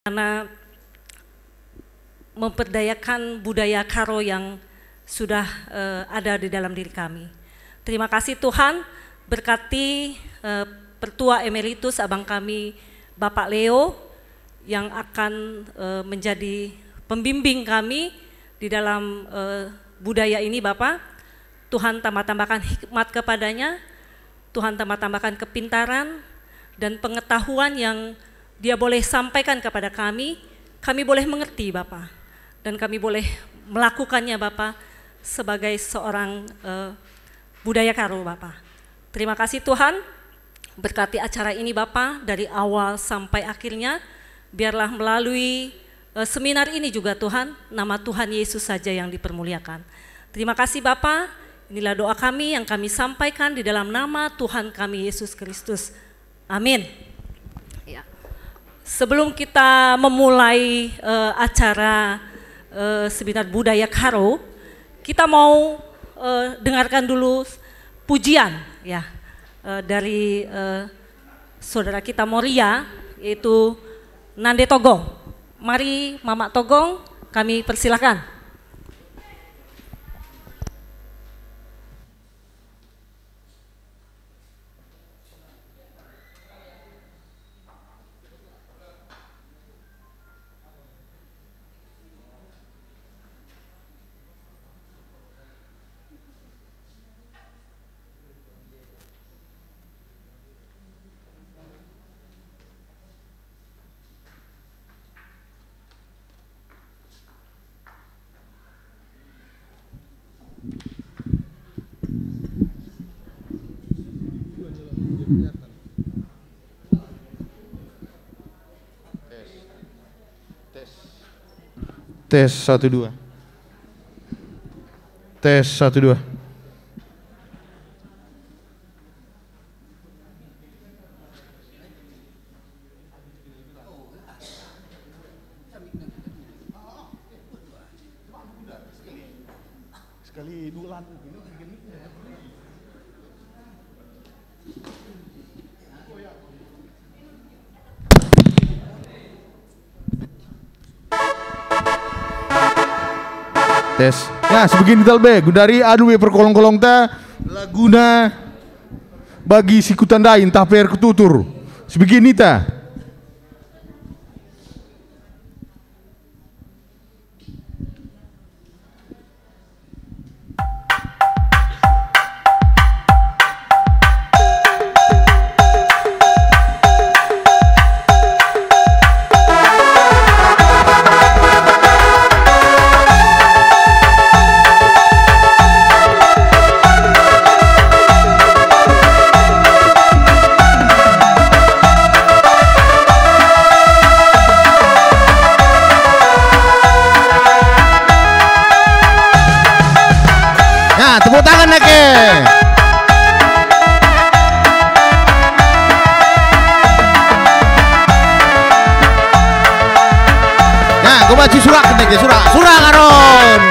karena memperdayakan budaya Karo yang sudah ada di dalam diri kami. Terima kasih Tuhan, berkati Pertua Emeritus Abang kami Bapak Leo yang akan menjadi pembimbing kami di dalam budaya ini Bapak. Tuhan tambah-tambahkan hikmat kepadanya, Tuhan tambah-tambahkan kepintaran dan pengetahuan yang Dia boleh sampaikan kepada kami boleh mengerti Bapak, dan kami boleh melakukannya Bapak sebagai seorang budaya Karo Bapak. Terima kasih Tuhan, berkati acara ini Bapak dari awal sampai akhirnya, biarlah melalui seminar ini juga Tuhan, nama Tuhan Yesus saja yang dipermuliakan. Terima kasih Bapak, inilah doa kami yang kami sampaikan di dalam nama Tuhan kami Yesus Kristus. Amin. Ya. Sebelum kita memulai acara seminar budaya Karo, kita mau dengarkan dulu pujian ya dari saudara kita Moria, yaitu Nande Togong. Mari Mama Togong, kami persilakan. Tes 1 2. Tes 1 2. Sekali bulan. Tes. Ya, sebegini talbe dari adu perkolong-kolong ta laguna bagi si kutandain taper ketutur. Sebegini ta. Tepuk tangan Neke. Nah, gue baca surak Neke, surak Karon.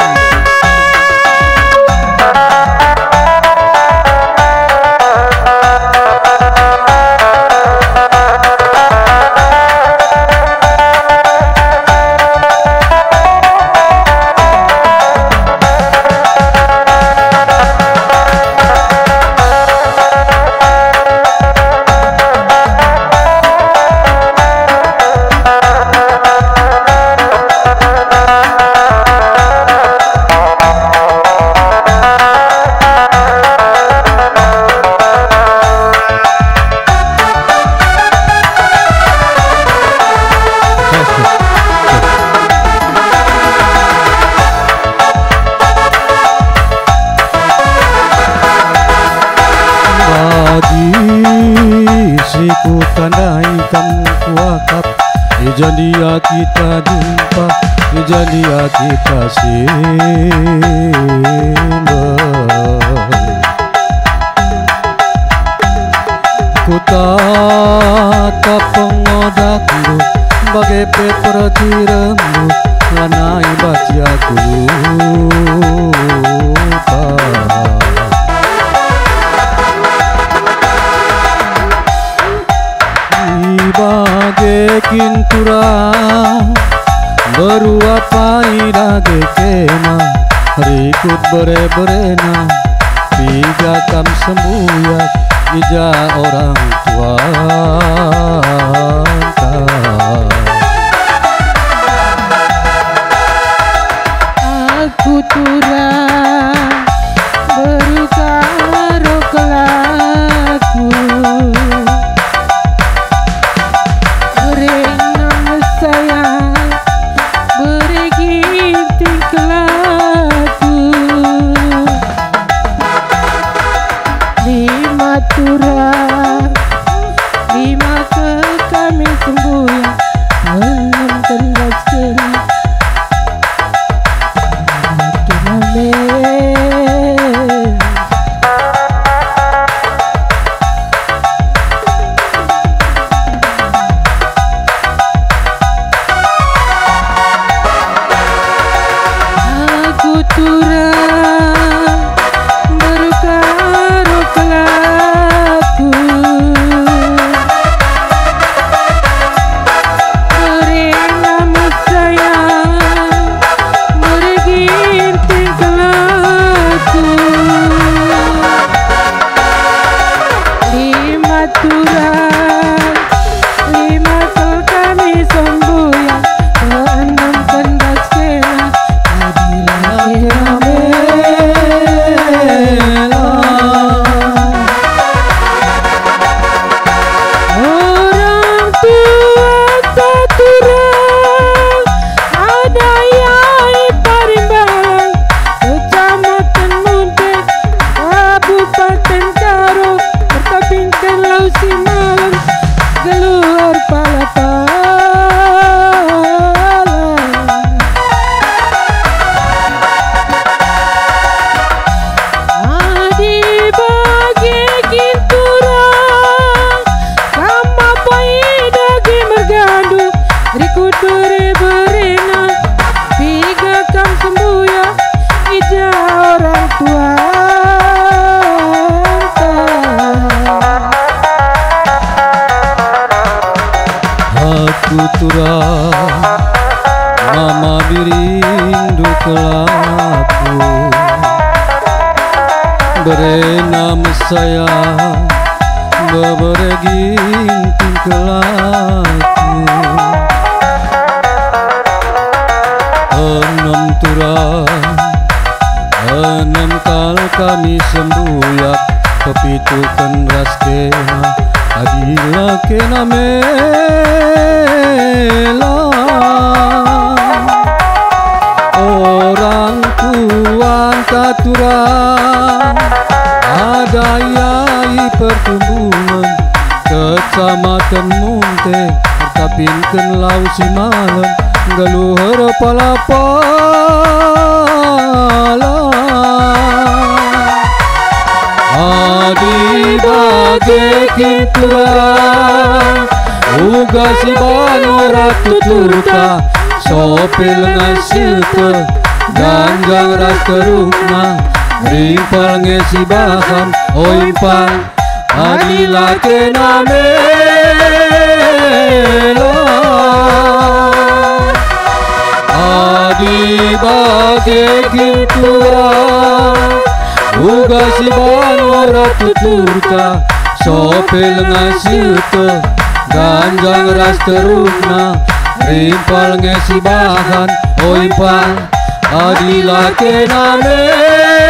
Tandai kamu kuakap, jandia kita jumpa, jandia kita simbang. Ku tatap pengodakmu bagai peperciramu, lanai bacaku lupa. Bagi bage kintura berua paidage kema rikut bere-berena tiga kam sembuyak ija orang tua. Aku turang berukaro kelaku berenang sayang bereginting kelaku lima turang lima ke kami sembuyan enam tendas kena aku turang berukaro kelaku berenam sayang bereginting kelaku lima turang lima kel kami sembuyan keenam tendas kena orang tua taturang ada yai Parimbang Kecamatan Munte Kabupaten Karo Kota Bintan Lausi Malang Geluar Palapa Rikut bere-berena tiga kam sembuya ija orang tua. Aku turang mama birindu kelaku berenam sayang bebereginting kelaku enam turang enam kal kami sembuyak kepitukan ras kena adila kena mela orang tuan taturang ada yai pertumbuhan Kecamatan Munte Hartapinken Lausi Malang Galuhur Palapala Adi bage kinturang uga si banu ratu turka sopil ngasilke ganjang ras kerukna rimpal ngesi baham oimpal adila kenamela adi bage kinturang uga si banu ratu turka sopil ngasilke ganjang ras terukna rimpal ngesi bahan oimpal adila kenamela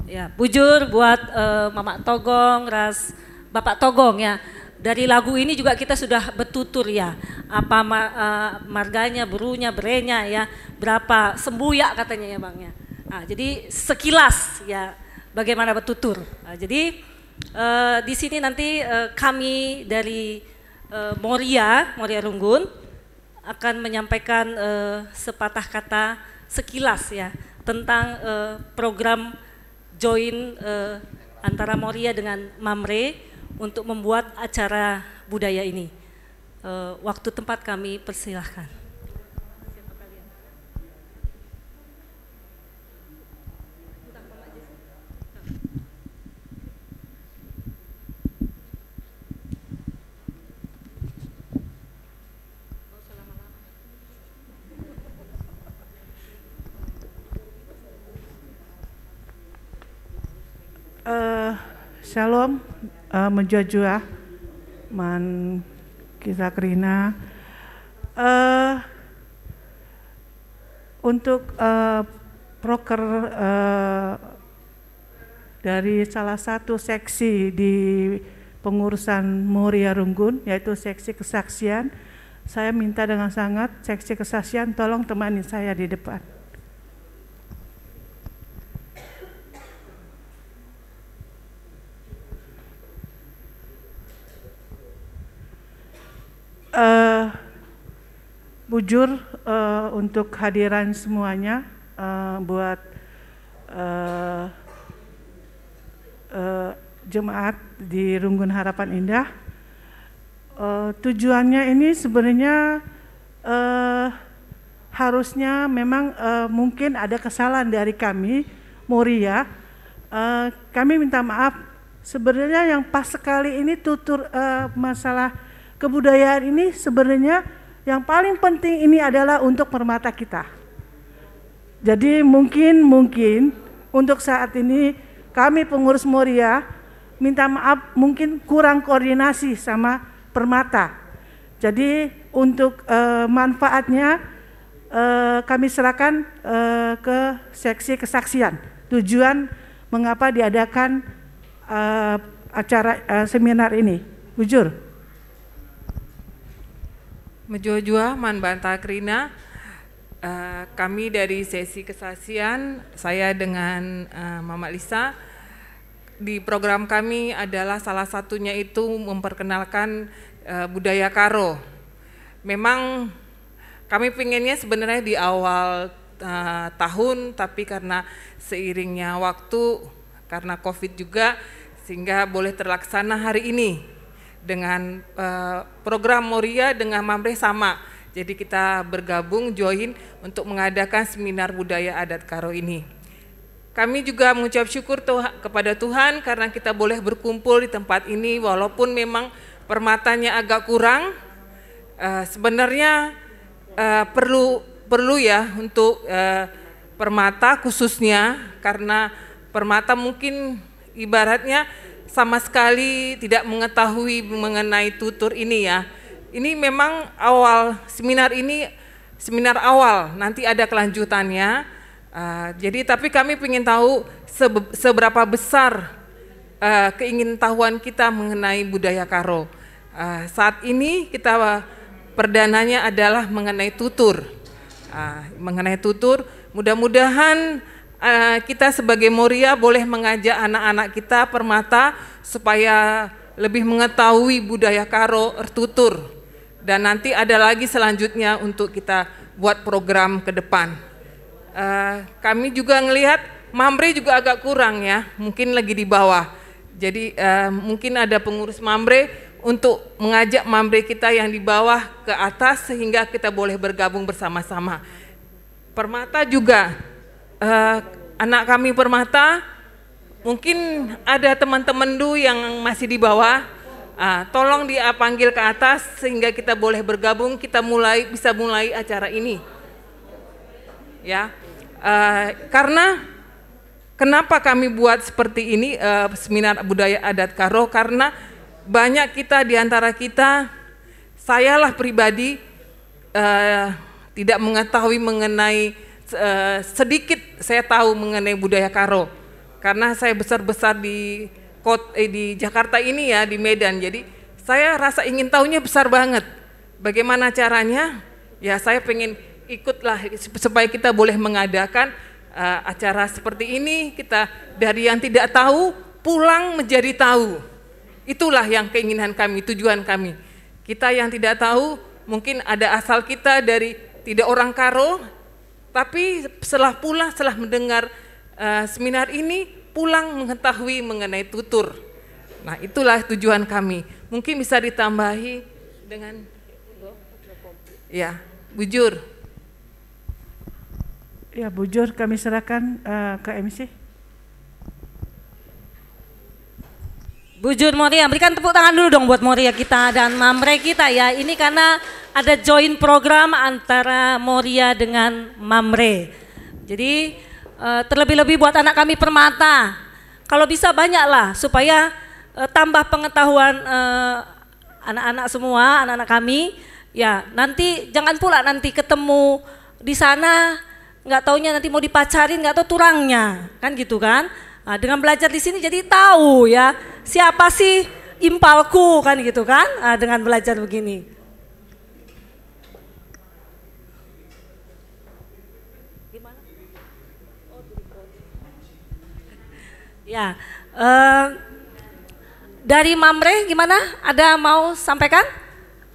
Ya, bujur buat Mama Togong, Ras Bapak Togong ya. Dari lagu ini juga kita sudah bertutur ya, apa marganya, berunya, berenya ya, berapa sembuyak katanya ya Bang ya. Nah, jadi sekilas ya bagaimana bertutur. Nah, jadi di sini nanti kami dari Moria Runggun akan menyampaikan sepatah kata sekilas ya tentang program join antara Moria dengan Mamre untuk membuat acara budaya ini. Waktu tempat kami persilahkan. Shalom, menjajua, man kisah Krina. Untuk proker dari salah satu seksi di pengurusan Moria Runggun, yaitu seksi kesaksian, saya minta dengan sangat seksi kesaksian tolong temani saya di depan. Bujur untuk hadiran semuanya, buat jemaat di Runggun Harapan Indah. Tujuannya ini sebenarnya harusnya memang mungkin ada kesalahan dari kami Moria. Kami minta maaf. Sebenarnya yang pas sekali ini tutur masalah kebudayaan ini sebenarnya yang paling penting ini adalah untuk permata kita. Jadi mungkin untuk saat ini kami pengurus Moria minta maaf mungkin kurang koordinasi sama permata. Jadi untuk manfaatnya kami serahkan ke seksi kesaksian. Tujuan mengapa diadakan acara seminar ini. Bujur. Menjojua man banta Krina, kami dari sesi kesaksian, saya dengan Mama Lisa, di program kami adalah salah satunya itu memperkenalkan budaya Karo. Memang kami pengennya sebenarnya di awal tahun, tapi karena seiringnya waktu, karena COVID juga, sehingga boleh terlaksana hari ini. Dengan program Moria dengan Mamre sama, jadi kita bergabung join untuk mengadakan seminar budaya adat Karo ini. Kami juga mengucap syukur kepada Tuhan karena kita boleh berkumpul di tempat ini walaupun memang permatanya agak kurang. Sebenarnya perlu ya untuk permata khususnya, karena permata mungkin ibaratnya sama sekali tidak mengetahui mengenai tutur ini ya. Ini memang awal seminar ini, seminar awal, nanti ada kelanjutannya. Jadi tapi kami ingin tahu seberapa besar keingintahuan kita mengenai budaya Karo. Saat ini kita perdananya adalah mengenai tutur. Mengenai tutur, mudah-mudahan kita sebagai Moria boleh mengajak anak-anak kita permata supaya lebih mengetahui budaya Karo tertutur, dan nanti ada lagi selanjutnya untuk kita buat program ke depan. Kami juga ngelihat Mamre juga agak kurang ya, mungkin lagi di bawah. Jadi mungkin ada pengurus Mamre untuk mengajak Mamre kita yang di bawah ke atas sehingga kita boleh bergabung bersama-sama. Permata juga. Anak kami permata, mungkin ada teman-teman Du yang masih di bawah, tolong dia panggil ke atas sehingga kita boleh bergabung, kita bisa mulai acara ini. Ya, karena kenapa kami buat seperti ini seminar budaya adat Karo, karena banyak kita di antara kita, sayalah pribadi tidak mengetahui mengenai sedikit saya tahu mengenai budaya Karo, karena saya besar-besar di Jakarta ini ya, di Medan. Jadi saya rasa ingin tahunya besar banget. Bagaimana caranya? Ya saya pengen ikutlah supaya kita boleh mengadakan acara seperti ini. Kita dari yang tidak tahu pulang menjadi tahu. Itulah yang keinginan kami, tujuan kami. Kita yang tidak tahu mungkin ada asal kita dari tidak orang Karo, tapi setelah mendengar seminar ini pulang mengetahui mengenai tutur. Nah itulah tujuan kami. Mungkin bisa ditambahi dengan ya bujur. Ya bujur kami serahkan ke MC. Bujur Moria, berikan tepuk tangan dulu dong buat Moria kita dan Mamre kita ya. Ini karena ada join program antara Moria dengan Mamre. Jadi terlebih-lebih buat anak kami Permata. Kalau bisa banyaklah supaya tambah pengetahuan anak-anak semua, anak-anak kami. Ya nanti jangan pula nanti ketemu di sana nggak taunya nanti mau dipacarin nggak tahu turangnya kan gitu kan. Nah, dengan belajar di sini jadi tahu ya siapa sih impalku kan gitu kan, dengan belajar begini. Ya, dari Mamre gimana? Ada mau sampaikan?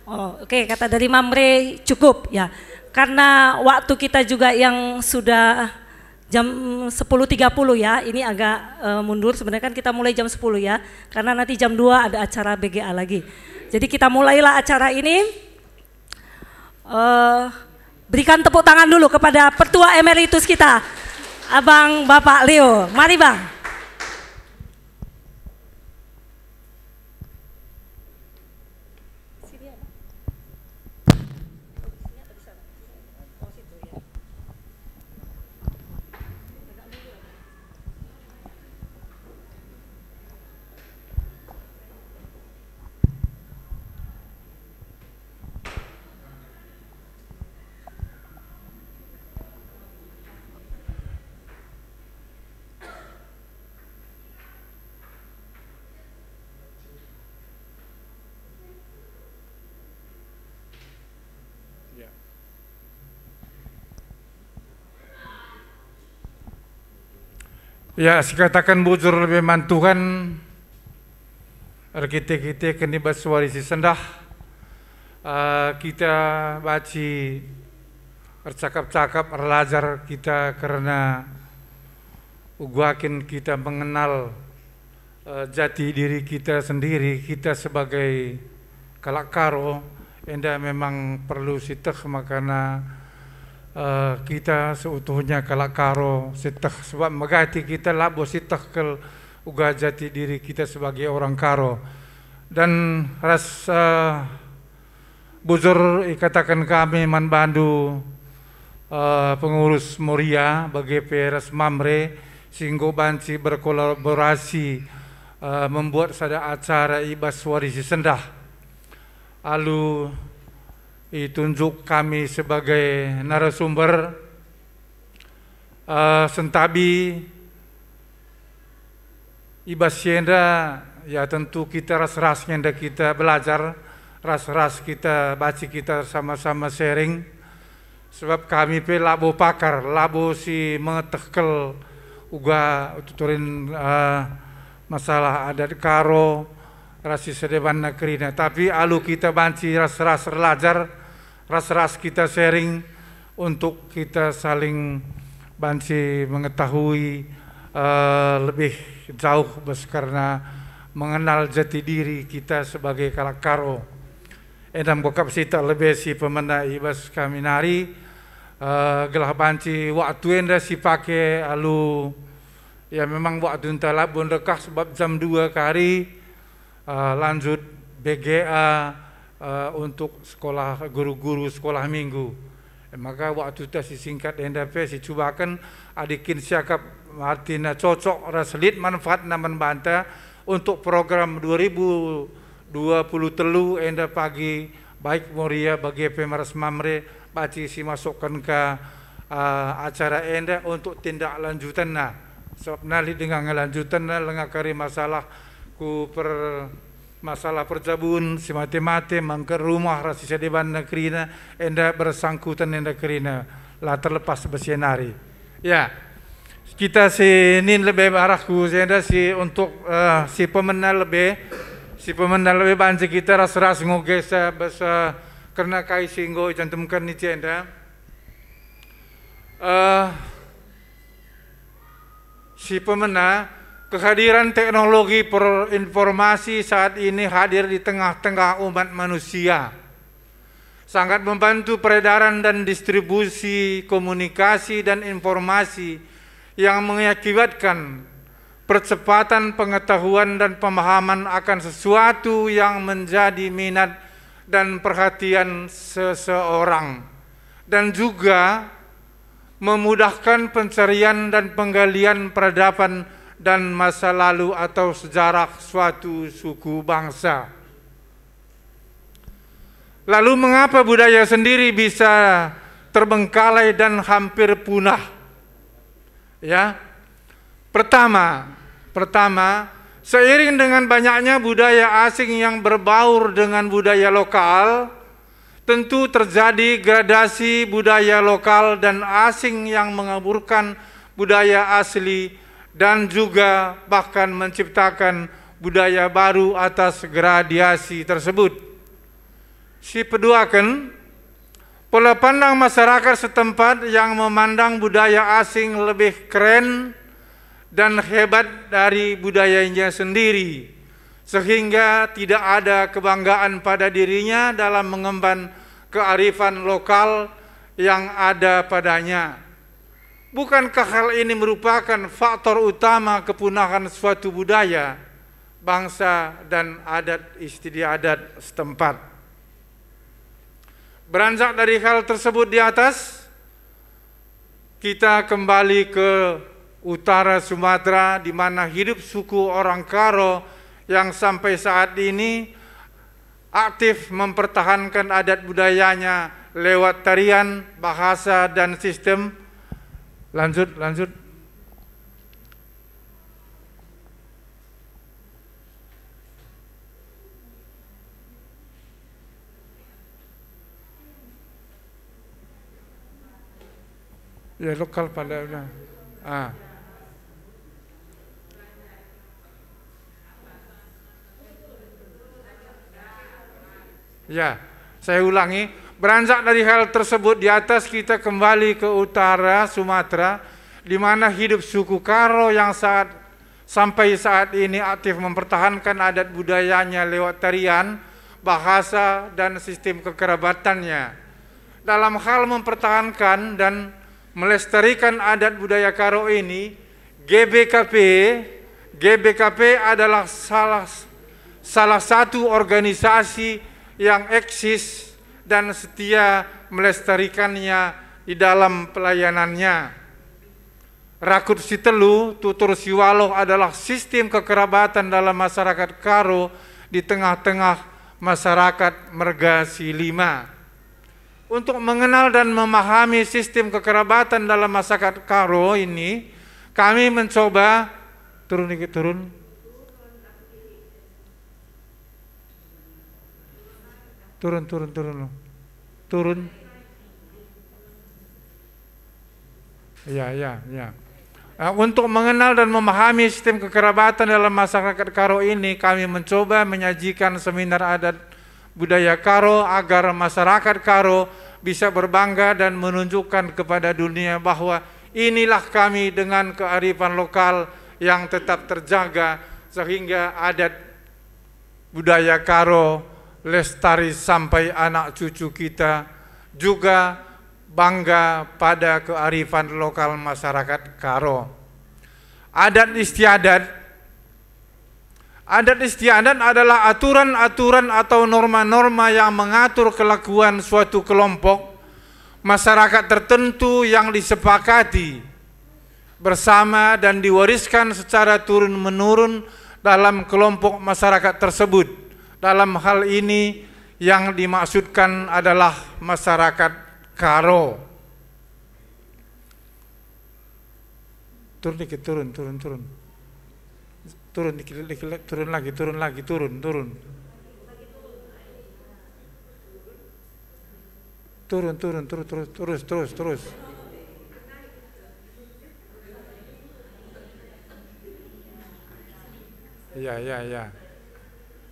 Oh, oke, kata dari Mamre cukup ya. Karena waktu kita juga yang sudah jam 10.30 ya, ini agak mundur, sebenarnya kan kita mulai jam 10 ya, karena nanti jam 2 ada acara BGA lagi. Jadi kita mulailah acara ini, berikan tepuk tangan dulu kepada Pertua Emeritus kita, Abang Bapak Leo, mari Bang. Ya, sikatakan bujur lebih mantukan kita kini baswarisi sendah kita baci bercakap-cakap belajar kita karena uguakin kita mengenal jati diri kita sendiri, kita sebagai kalakaro enda memang perlu siteh makana kita seutuhnya kalakaro siteh sebab megati kita labo siteh ke uga jati diri kita sebagai orang Karo dan rasa bujur ikatakan kami manbandu pengurus Moria bagi PRS Mamre singgo banci berkolaborasi membuat sada acara ibas warisi sendah lalu ditunjuk kami sebagai narasumber sentabi ibas yenda ya tentu kita ras-rasnya nda kita belajar ras-ras kita baca kita sama-sama sharing sebab kami pe labo pakar labo si mengetekel uga tuturin masalah adat Karo rasi sedeban nakrina tapi alu kita banci ras-ras belajar ras-ras kita sharing untuk kita saling banci mengetahui lebih jauh karena mengenal jati diri kita sebagai kalakaro. Edam bokap sita lebih si pemenda ibas kami nari gelah banci waktu enda si pakai alu ya memang waktu enta labun rekah sebab jam 2 kari lanjut BGA untuk sekolah guru-guru sekolah minggu. Maka waktu itu si singkat enda pe si cubakan adikin siakap artinya cocok raslit manfaat naman banta untuk program 2023 enda pagi baik Moria bagi PMRS Mamre baci si masukkan ke acara enda untuk tindak lanjutan Sebab nali dengan ngelanjutan lengakari masalah masalah perjabun si mati-mati mangker rumah rasi sedeban negrina enda bersangkutan enda kerina lah terlepas bersianari. Ya, kita sini lebih arahku enda si untuk si pemenang lebih banci kita ras ngogesa bahasa karena kai singgo cantumkan ni enda. Si pemenang kehadiran teknologi informasi saat ini hadir di tengah-tengah umat manusia. Sangat membantu peredaran dan distribusi komunikasi dan informasi yang mengakibatkan percepatan pengetahuan dan pemahaman akan sesuatu yang menjadi minat dan perhatian seseorang. Dan juga memudahkan pencarian dan penggalian peradaban dan masa lalu atau sejarah suatu suku bangsa. Lalu mengapa budaya sendiri bisa terbengkalai dan hampir punah? Ya, pertama, seiring dengan banyaknya budaya asing yang berbaur dengan budaya lokal, tentu terjadi gradasi budaya lokal dan asing yang mengaburkan budaya asli dan juga bahkan menciptakan budaya baru atas gradasi tersebut. Si peduakan, pola pandang masyarakat setempat yang memandang budaya asing lebih keren dan hebat dari budayanya sendiri, sehingga tidak ada kebanggaan pada dirinya dalam mengemban kearifan lokal yang ada padanya. Bukankah hal ini merupakan faktor utama kepunahan suatu budaya, bangsa, dan adat istiadat setempat? Beranjak dari hal tersebut di atas, kita kembali ke utara Sumatera, di mana hidup suku orang Karo yang sampai saat ini aktif mempertahankan adat budayanya lewat tarian, bahasa, dan sistem. Lanjut. Ya, lokal pada Ya, saya ulangi, beranjak dari hal tersebut di atas, kita kembali ke utara Sumatera, di mana hidup suku Karo yang sampai saat ini aktif mempertahankan adat budayanya lewat tarian, bahasa, dan sistem kekerabatannya. Dalam hal mempertahankan dan melestarikan adat budaya Karo ini, GBKP adalah salah satu organisasi yang eksis dan setia melestarikannya di dalam pelayanannya. Rakut Sitelu, Tutur Siwaloh adalah sistem kekerabatan dalam masyarakat Karo di tengah-tengah masyarakat Merga Silima. Untuk mengenal dan memahami sistem kekerabatan dalam masyarakat Karo ini, kami mencoba turun. Ya. Untuk mengenal dan memahami sistem kekerabatan dalam masyarakat Karo ini, kami mencoba menyajikan seminar adat budaya Karo agar masyarakat Karo bisa berbangga dan menunjukkan kepada dunia bahwa inilah kami dengan kearifan lokal yang tetap terjaga, sehingga adat budaya Karo lestari sampai anak cucu kita juga bangga pada kearifan lokal masyarakat Karo. Adat istiadat adalah aturan-aturan atau norma-norma yang mengatur kelakuan suatu kelompok masyarakat tertentu yang disepakati bersama dan diwariskan secara turun-menurun dalam kelompok masyarakat tersebut. Dalam hal ini yang dimaksudkan adalah masyarakat Karo. Turun dikit, turun. Turun dikit, turun lagi, turun. Turun, terus.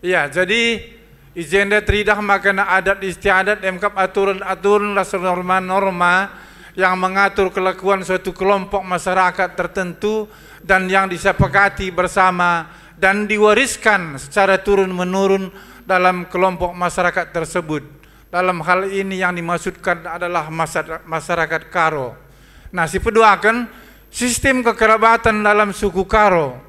Iya, jadi agenda teridah makana adat istiadat MKAP aturan rasa norma yang mengatur kelakuan suatu kelompok masyarakat tertentu dan yang disepakati bersama dan diwariskan secara turun-menurun dalam kelompok masyarakat tersebut. Dalam hal ini yang dimaksudkan adalah masyarakat Karo. Nah, si peduakan sistem kekerabatan dalam suku Karo.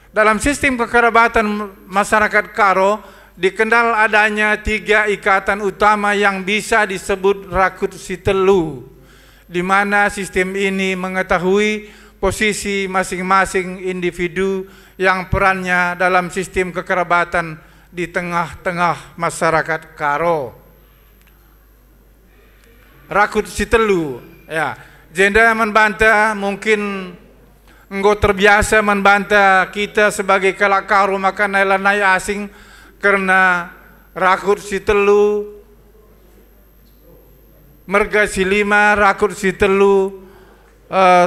Dalam sistem kekerabatan masyarakat Karo dikenal adanya 3 ikatan utama yang bisa disebut rakut sitelu, di mana sistem ini mengetahui posisi masing-masing individu yang perannya dalam sistem kekerabatan di tengah-tengah masyarakat Karo. Rakut sitelu, ya, jenda membantah mungkin engkau terbiasa membantah kita sebagai kalak Karo maka nai asing karena rakut sitelu, merga silima, rakut sitelu,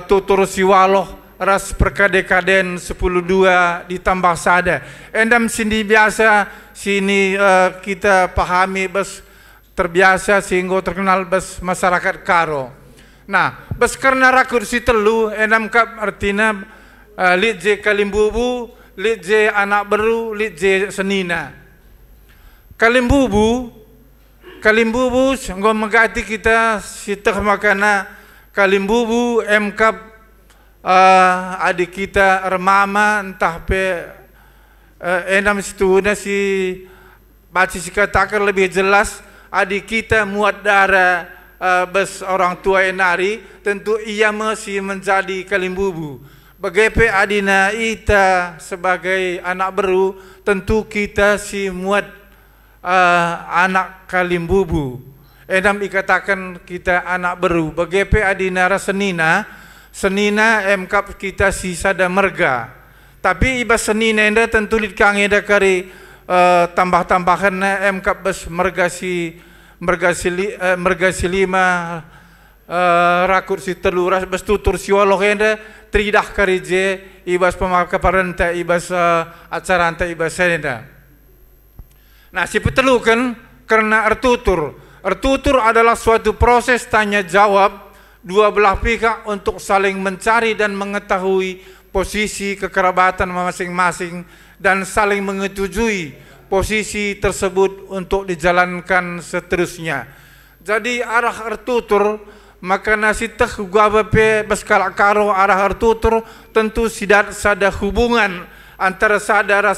tutur siwaloh, ras perkadekaden 10-2 ditambah sada. Endam sini biasa sini kita pahami bes terbiasa sehingga terkenal bes masyarakat Karo. Nah, bes karena rakut sitelu endam kap artinya litje kalimbubu, litje anak beru, litje senina. Kalimbubu ngom megati kita sitah makana kalimbubu MKAP adik kita remama entah pe enam situna si baca si katakan lebih jelas adik kita muat darah bes orang tua enari tentu ia masih menjadi kalimbubu. Bagaimana adina ita sebagai anak baru tentu kita si muat anak kalimbubu. Edam ikatakan kita anak baru. Bagaimana adina senina MKAP kita si sada merga. Tapi iba senina enda tentu litkang enda kari tambah-tambahan MKAP bes merga si lima rakut si teluras bes tutur siwaloh enda tridah kari je ibas pemakaparenta ibas acara anta ibas enda. Nah, si petelukan karena ertutur adalah suatu proses tanya jawab dua belah pihak untuk saling mencari dan mengetahui posisi kekerabatan masing-masing dan saling menyetujui posisi tersebut untuk dijalankan seterusnya. Jadi arah ertutur maka nasi teh gua pe beskala Karo arah ertutur tentu sidat sada hubungan antara sadara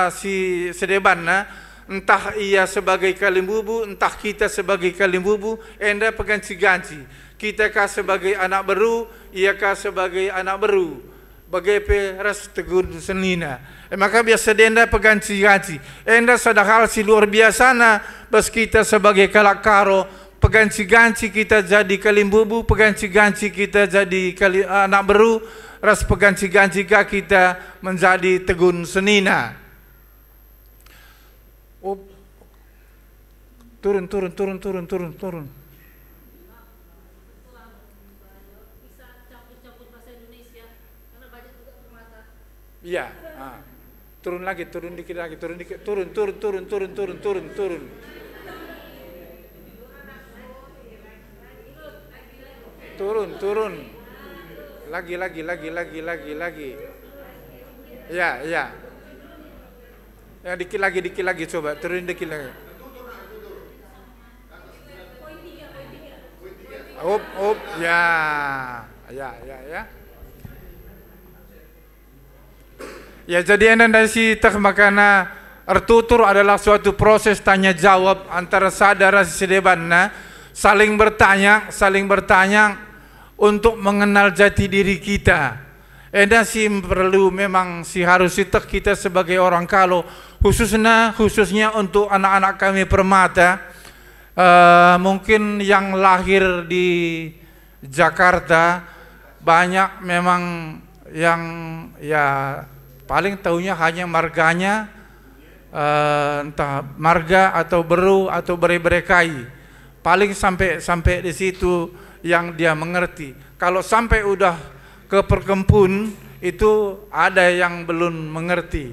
si sedebanna, entah ia sebagai kalimbubu, entah kita sebagai kalimbubu, enda peganci-ganci. Kita kah sebagai anak baru, ia kah sebagai anak baru. Bagaimana ras tegur senina. Maka biasa enda peganci-ganci. Enda sadahal si luar biasa na, bas kita sebagai kalak Karo, peganci-ganci kita jadi kalimbubu, peganci-ganci kita jadi anak baru, ras peganci-ganci kah kita menjadi tegun senina. Oh, turun. Bisa campur-campur bahasa Indonesia karena banyak juga permata. Iya, turun lagi, turun dikit lagi, turun. Turun. Lagi. Ya. Ya, dikit lagi coba, turun dikit lagi. Up, ya. Ya, jadi anda si teh makana ertutur adalah suatu proses tanya jawab antara sadara si sedebanna, saling bertanya untuk mengenal jati diri kita. Enda si perlu memang si harus kita sebagai orang Kalo khususnya untuk anak-anak kami permata mungkin yang lahir di Jakarta banyak memang yang ya paling tahunya hanya marganya, entah marga atau beru atau berekai, paling sampai di situ yang dia mengerti. Kalau sampai udah ke perkempun itu ada yang belum mengerti.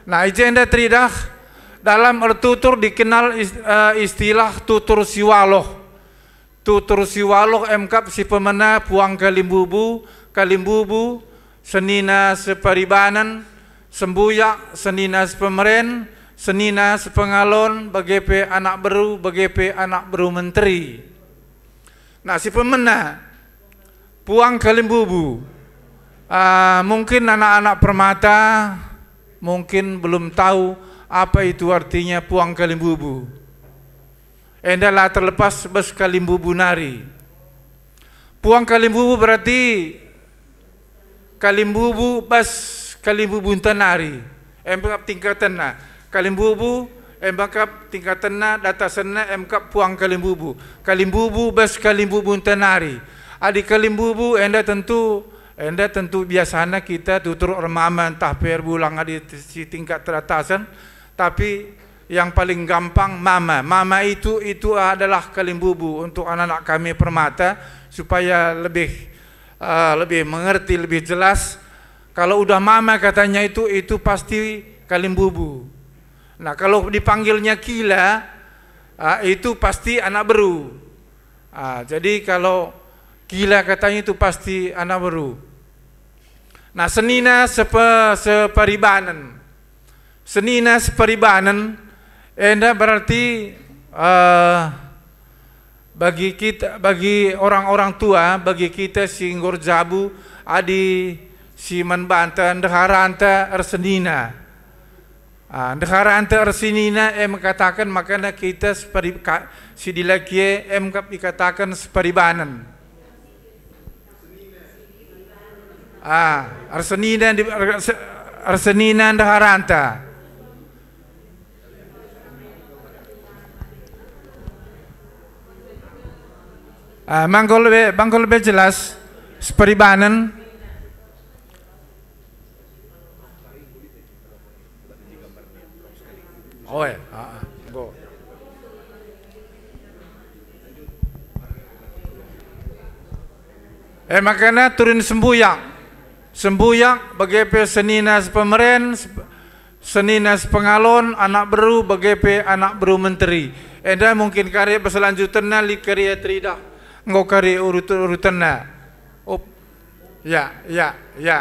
Nah, ijenda tridah dalam tutur dikenal istilah tutur siwaloh. Tutur siwaloh emkap si pemena puang kalimbubu, senina separibanan, sembuyak, senina sepemeren, senina sepengalon, bagepe anak beru, bagepe anak beru menteri. Nah, si pemena puang kalimbubu, mungkin anak-anak permata mungkin belum tahu apa itu artinya puang kalimbubu. Endalah terlepas bes kalimbubu nari. Puang kalimbubu berarti kalimbubu bas kalimbubu tanari. Embakap tingkatan na kalimbubu, embakap tingkatan na datasanna emkap puang kalimbubu. Kalimbubu bas kalimbubu tanari. Adi kalimbubu enda tentu biasanya kita tutur ormaman tahper bulang adi si tingkat teratasan, tapi yang paling gampang mama itu adalah kalimbubu untuk anak-anak kami permata supaya lebih mengerti, lebih jelas. Kalau udah mama katanya itu pasti kalimbubu. Nah, kalau dipanggilnya kila itu pasti anak beru. Jadi kalau kila katanya itu pasti anak beru. Nah, senina separibanan. Senina separibanan enda berarti bagi kita, bagi orang-orang tua, bagi kita si Ngorjabu adi si manbanta ndeharanta ersenina. Ndeharanta ersenina katakan makanya kita si dilakie dikatakan separibanan. Arsenina ndeharanta. Bangkol lebih jelas separibanan. Oh ya, go. Makanya turun sembuyak bagepe senina sepemeren, senina sepengalon, anak beru bagepe anak beru menteri. Enda mungkin karya berselanjutannya li karya tridah. Ngau kari urutannya. Ya.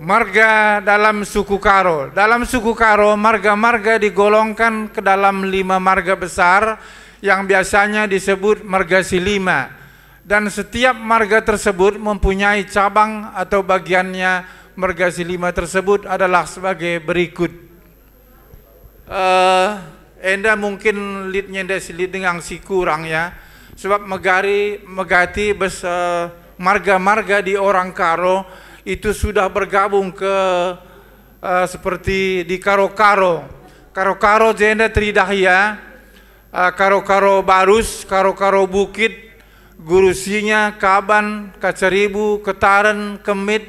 Marga dalam suku Karo. Dalam suku Karo, marga-marga digolongkan ke dalam 5 marga besar yang biasanya disebut marga silima. Dan setiap marga tersebut mempunyai cabang atau bagiannya. Marga silima tersebut adalah sebagai berikut. Enda mungkin lidnya lead dengan si kurang ya. Sebab megati marga-marga di orang Karo itu sudah bergabung ke seperti di Karo-Karo. Karo-Karo jenda tridahya, Karo-Karo Barus, Karo-Karo Bukit, Gurusinya, Kaban, Kacaribu, Ketaran, Kemit,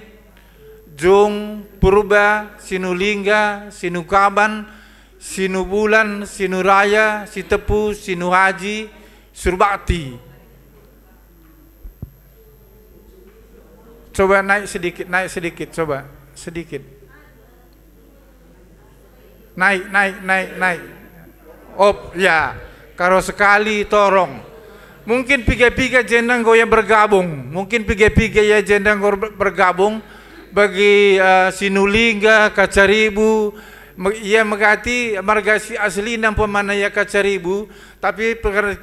Jung, Purba, Sinulingga, Sinukaban, Sinubulan, Sinuraya, Sitepu, Sinuhaji, Surbakti. Coba naik sedikit, coba sedikit. Naik. Oh ya, kalau sekali torong. Mungkin piga-piga jendang goya bergabung. Mungkin piga-piga ya jendang bergabung bagi Sinulingga, Kacaribu. Ia megati marga asli nampak mana ya Kacaribu, tapi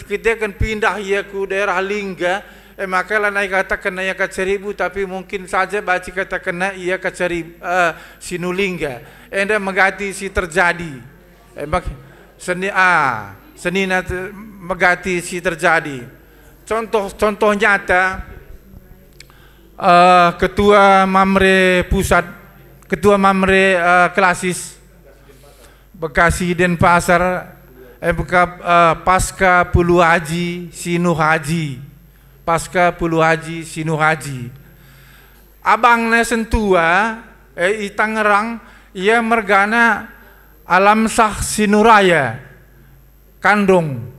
kita akan pindah ya ke daerah Lingga, maka naik katakan ya Kacaribu, tapi mungkin saja baca katakan ia Kacaribu, Sinulingga. Enda megati si terjadi, senina megati si terjadi. Contoh nyata, ketua Mamre pusat, ketua Mamre klasis Bekasi Denpasar, Pasca Pulu Haji Sinu Haji, Pasca Pulu Haji Sinu Haji. abangnya sentua i Tangerang ia mergana alam sah Sinuraya kandung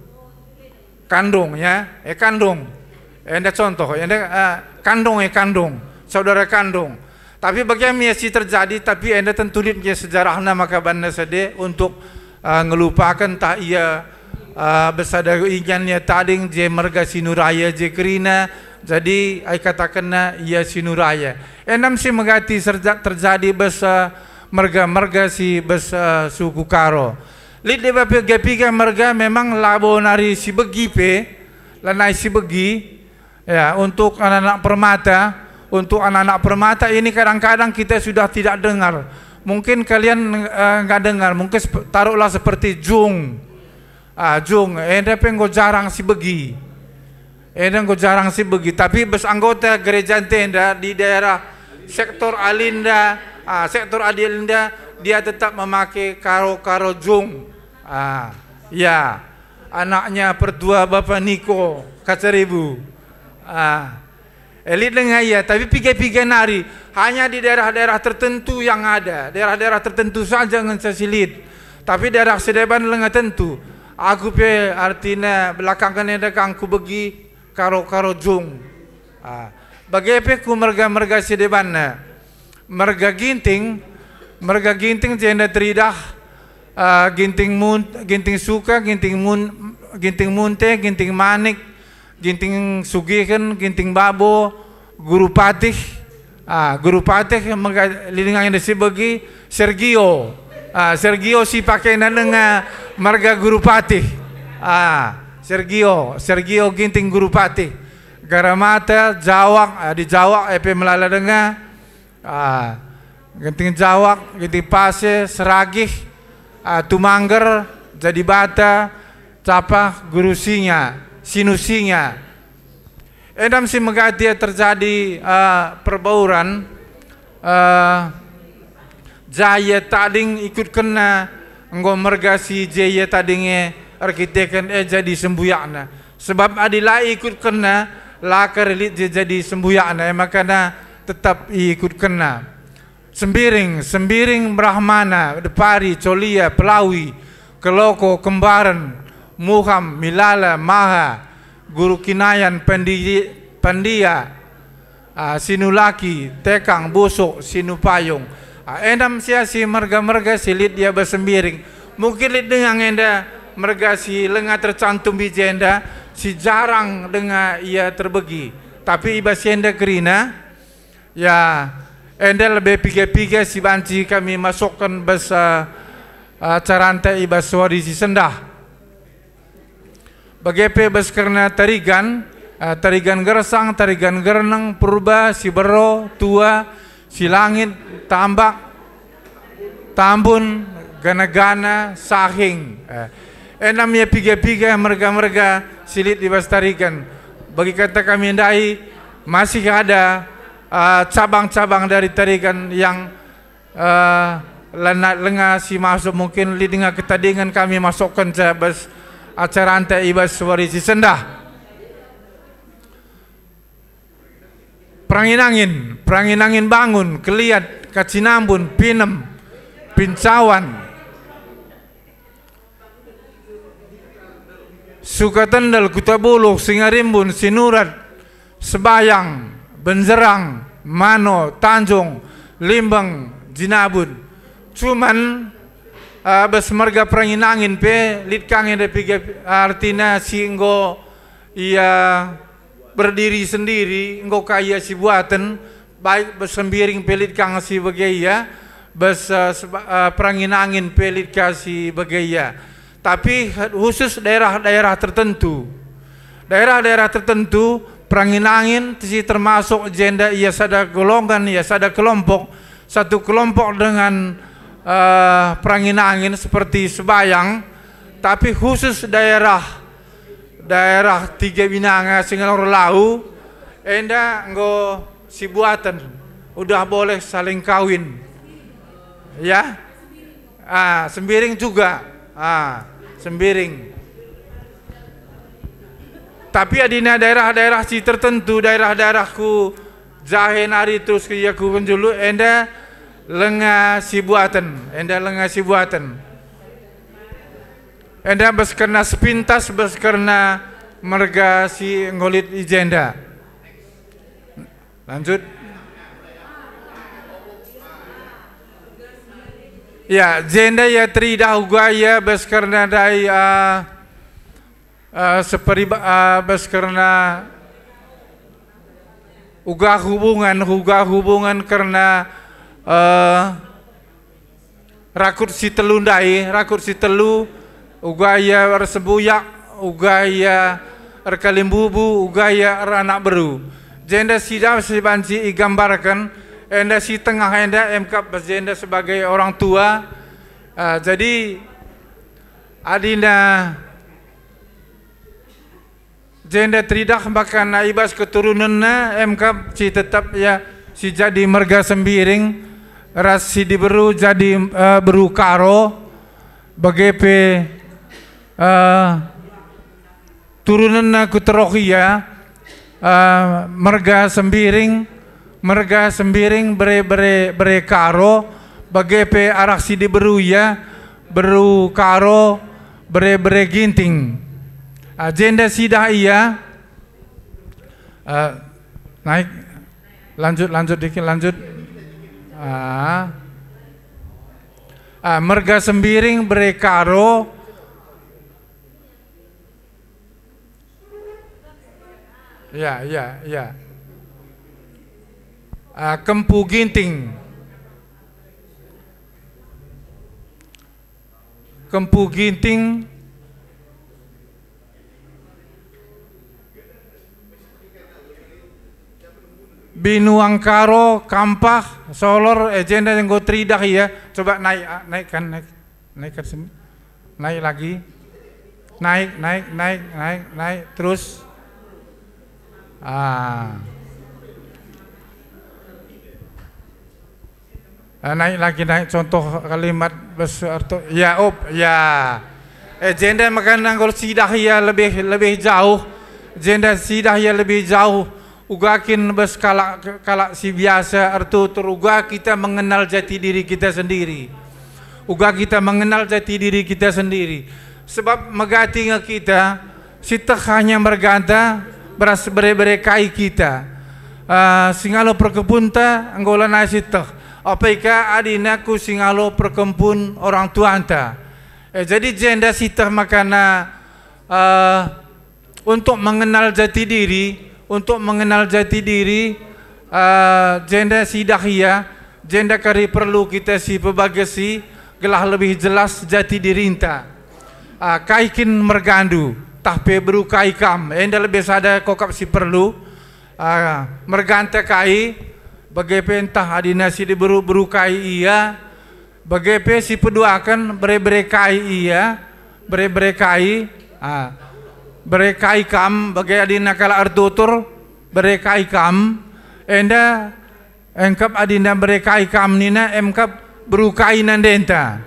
ya kandung enda contoh enda kandung saudara kandung. Tapi bagaimana sih terjadi, tapi anda tentunya sejarahnya maka banda sede untuk ngelupakan tak ia besada ingannya tading je merga Sinuraya je kerina jadi ai katakanna ia Sinuraya. Enam si megati terjadi besa merga si besa suku Karo. Lid de bapiga merga memang labo nari si begi lanai si begi ya untuk anak-anak permata. Untuk anak-anak permata ini kadang-kadang kita sudah tidak dengar. Mungkin kalian nggak dengar. Mungkin taruhlah seperti jung. Jung. Enda penggo jarang si begi. Tapi bes anggota gereja tenda di daerah sektor Alinda, dia tetap memakai karo jung. Ya. Anaknya pertua Bapak Niko Kacaribu. Elit dengan ia, tapi piga-piga nari hanya di daerah-daerah tertentu yang ada, daerah-daerah tertentu saja dengan sesilit. Tapi daerah sedeban lengan tentu. Aku pe artinya belakangan dekang ku begi karo jung. Bagaimana ku merga sedeban merga ginting jenda teridah ginting suka, ginting munte, ginting manik, ginting sugihan, ginting babo, guru patih lilingan yang disebagi Sergio si pakai dengan marga guru patih. Sergio ginting guru patih. Garamata Jawak di Jawak EP melala dengan ginting Jawak, ginting Pase, Seragih, Tumangger, Jadi Bata, Capah, Guru Sinusinya. Edam si megati terjadi perbauran Jaya tading ikut kena enggo mergasi Jaya tadingnya arkiteken jadi sembuyakna. Sebab adila ikut kena lakar elit jadi sembuyakna makanya tetap ikut kena. Sembiring Brahmana, Depari, Colia, Pelawi, Keloko, Kembaran, Muham, Milala, Maha, Guru Kinayan, Pandia, Sinulaki, Tekang, Busuk, Sinupayung. Endam sia si merga silit dia bersembiring. Mungkin lid dengan enda merga si lengah tercantum bijenda si jarang dengan ia terbegi. Tapi iba si enda kerina ya enda lebih piga si banci kami masukkan besa caranta iba suari si sendah. Bagepe bes karena tarigan gersang, tarigan gerenang, purba, si bero, tua, si langit, tambak, tambun, gana-gana, sahing. Enamnya piga merga silit di tarigan. Bagi kata kami ndai masih ada cabang-cabang dari tarigan yang lengah si masuk mungkin lidinga ketadingan kami masukkan bes acara ante ibas suari si sendah. Perangin angin bangun, Keliat, Kacinambun, Pinem, Pincawan, Sukatendal, Kutabuluk, Singarimbun, Sinurat, Sebayang, Benjerang, Mano, Tanjung, Limbang, Jinabun. Cuman bes marga perangin angin pe litkang yang artinya singgo ia berdiri sendiri engkau kaya si buatan baik bersembiring pelit kang si bagaya bes perangin angin pelit si bagaya. Tapi khusus daerah-daerah tertentu perangin angin si termasuk jenda ia sada golongan ia sada kelompok, satu kelompok dengan perangin angin seperti Sebayang. Tapi khusus daerah Tiga Binanga Singalor Lau enda enggo si buatan udah boleh saling kawin ya. Sembiring juga sembiring. Tapi adina daerah-daerah si tertentu daerahku jahen ari terus ke yaku penjulu enda lenga sibuatan, enda bas karena sepintas bas karena merga si ngolit ijenda. Lanjut. Ya, jenda ya trida ugaya bas karena dai bas karena uga hubungan karena rakut si telu ugaya ersebuyak ugaya erkalimbubu ugaya anak beru jenda sidang sebanci igambarkan enda si tengah enda emkap jenda sebagai orang tua jadi adina jenda tridak bahkan naibas keturunannya emkap si tetap ya si jadi merga sembiring ras si diberu jadi beru karo bagepe turunannya kuterohia merga sembiring bere karo bagepe arak si diberu ya beru karo bere ginting agenda sidah iya naik lanjut dikit lanjut merga sembiring bere karo ya kempu ginting binuang karo kampah solor agenda yang go tridak ya coba naikkan sini naik lagi naik terus naik lagi contoh kalimat berarti ya agenda makan anggol sidah ya lebih jauh agenda sidah ya lebih jauh ugakin bes kalak si biasa artu teruga kita mengenal jati diri kita sendiri sebab megati kita sitah hanya berganta beras berekai kita singalo perkebunta anggola nasitah apaika adinaku singalo perkebun orang tuanta jadi jenda sitah makana untuk mengenal jati diri jenda sidahia jenda kari perlu kita si pebagasi gelah lebih jelas jati dirinta kaikin mergandu tahpe beru kai kam enda lebih sada kokap si perlu merganta kai bagepe entah adina si beru kai iya bagepe si peduakan bere kai iya bere kai berekai kam bagai adina kala artutur berekai kam enda engkap adina berekai kam nina emkap berukai nandenta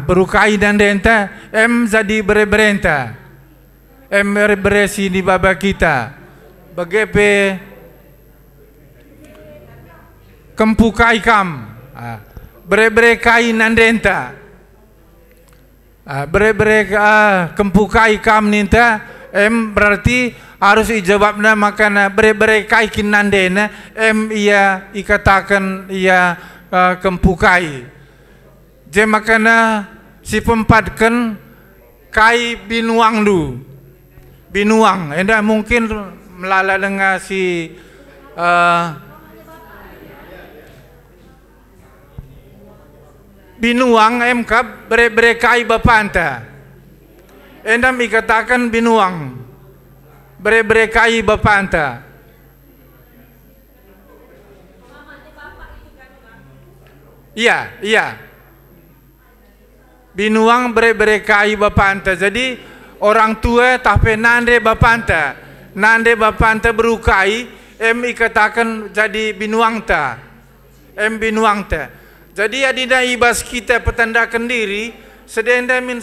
berukai nandenta jadi berenta beresi di baba kita bagepe kempukai kam berekai nandenta kempukai kam ninta berarti harus dijawabna makana berekai kinandena ia ikatakan ia kempukai je makana si pempatkan kai binuang enda mungkin melala dengan si binuang emkap berekai bapanta endam ikatakan binuang berekai bapanta iya binuang berekai bapanta jadi orang tua tapi nande bapanta berukai ikatakan jadi binuang ta jadi adina ibas kita petandakan diri sedenda min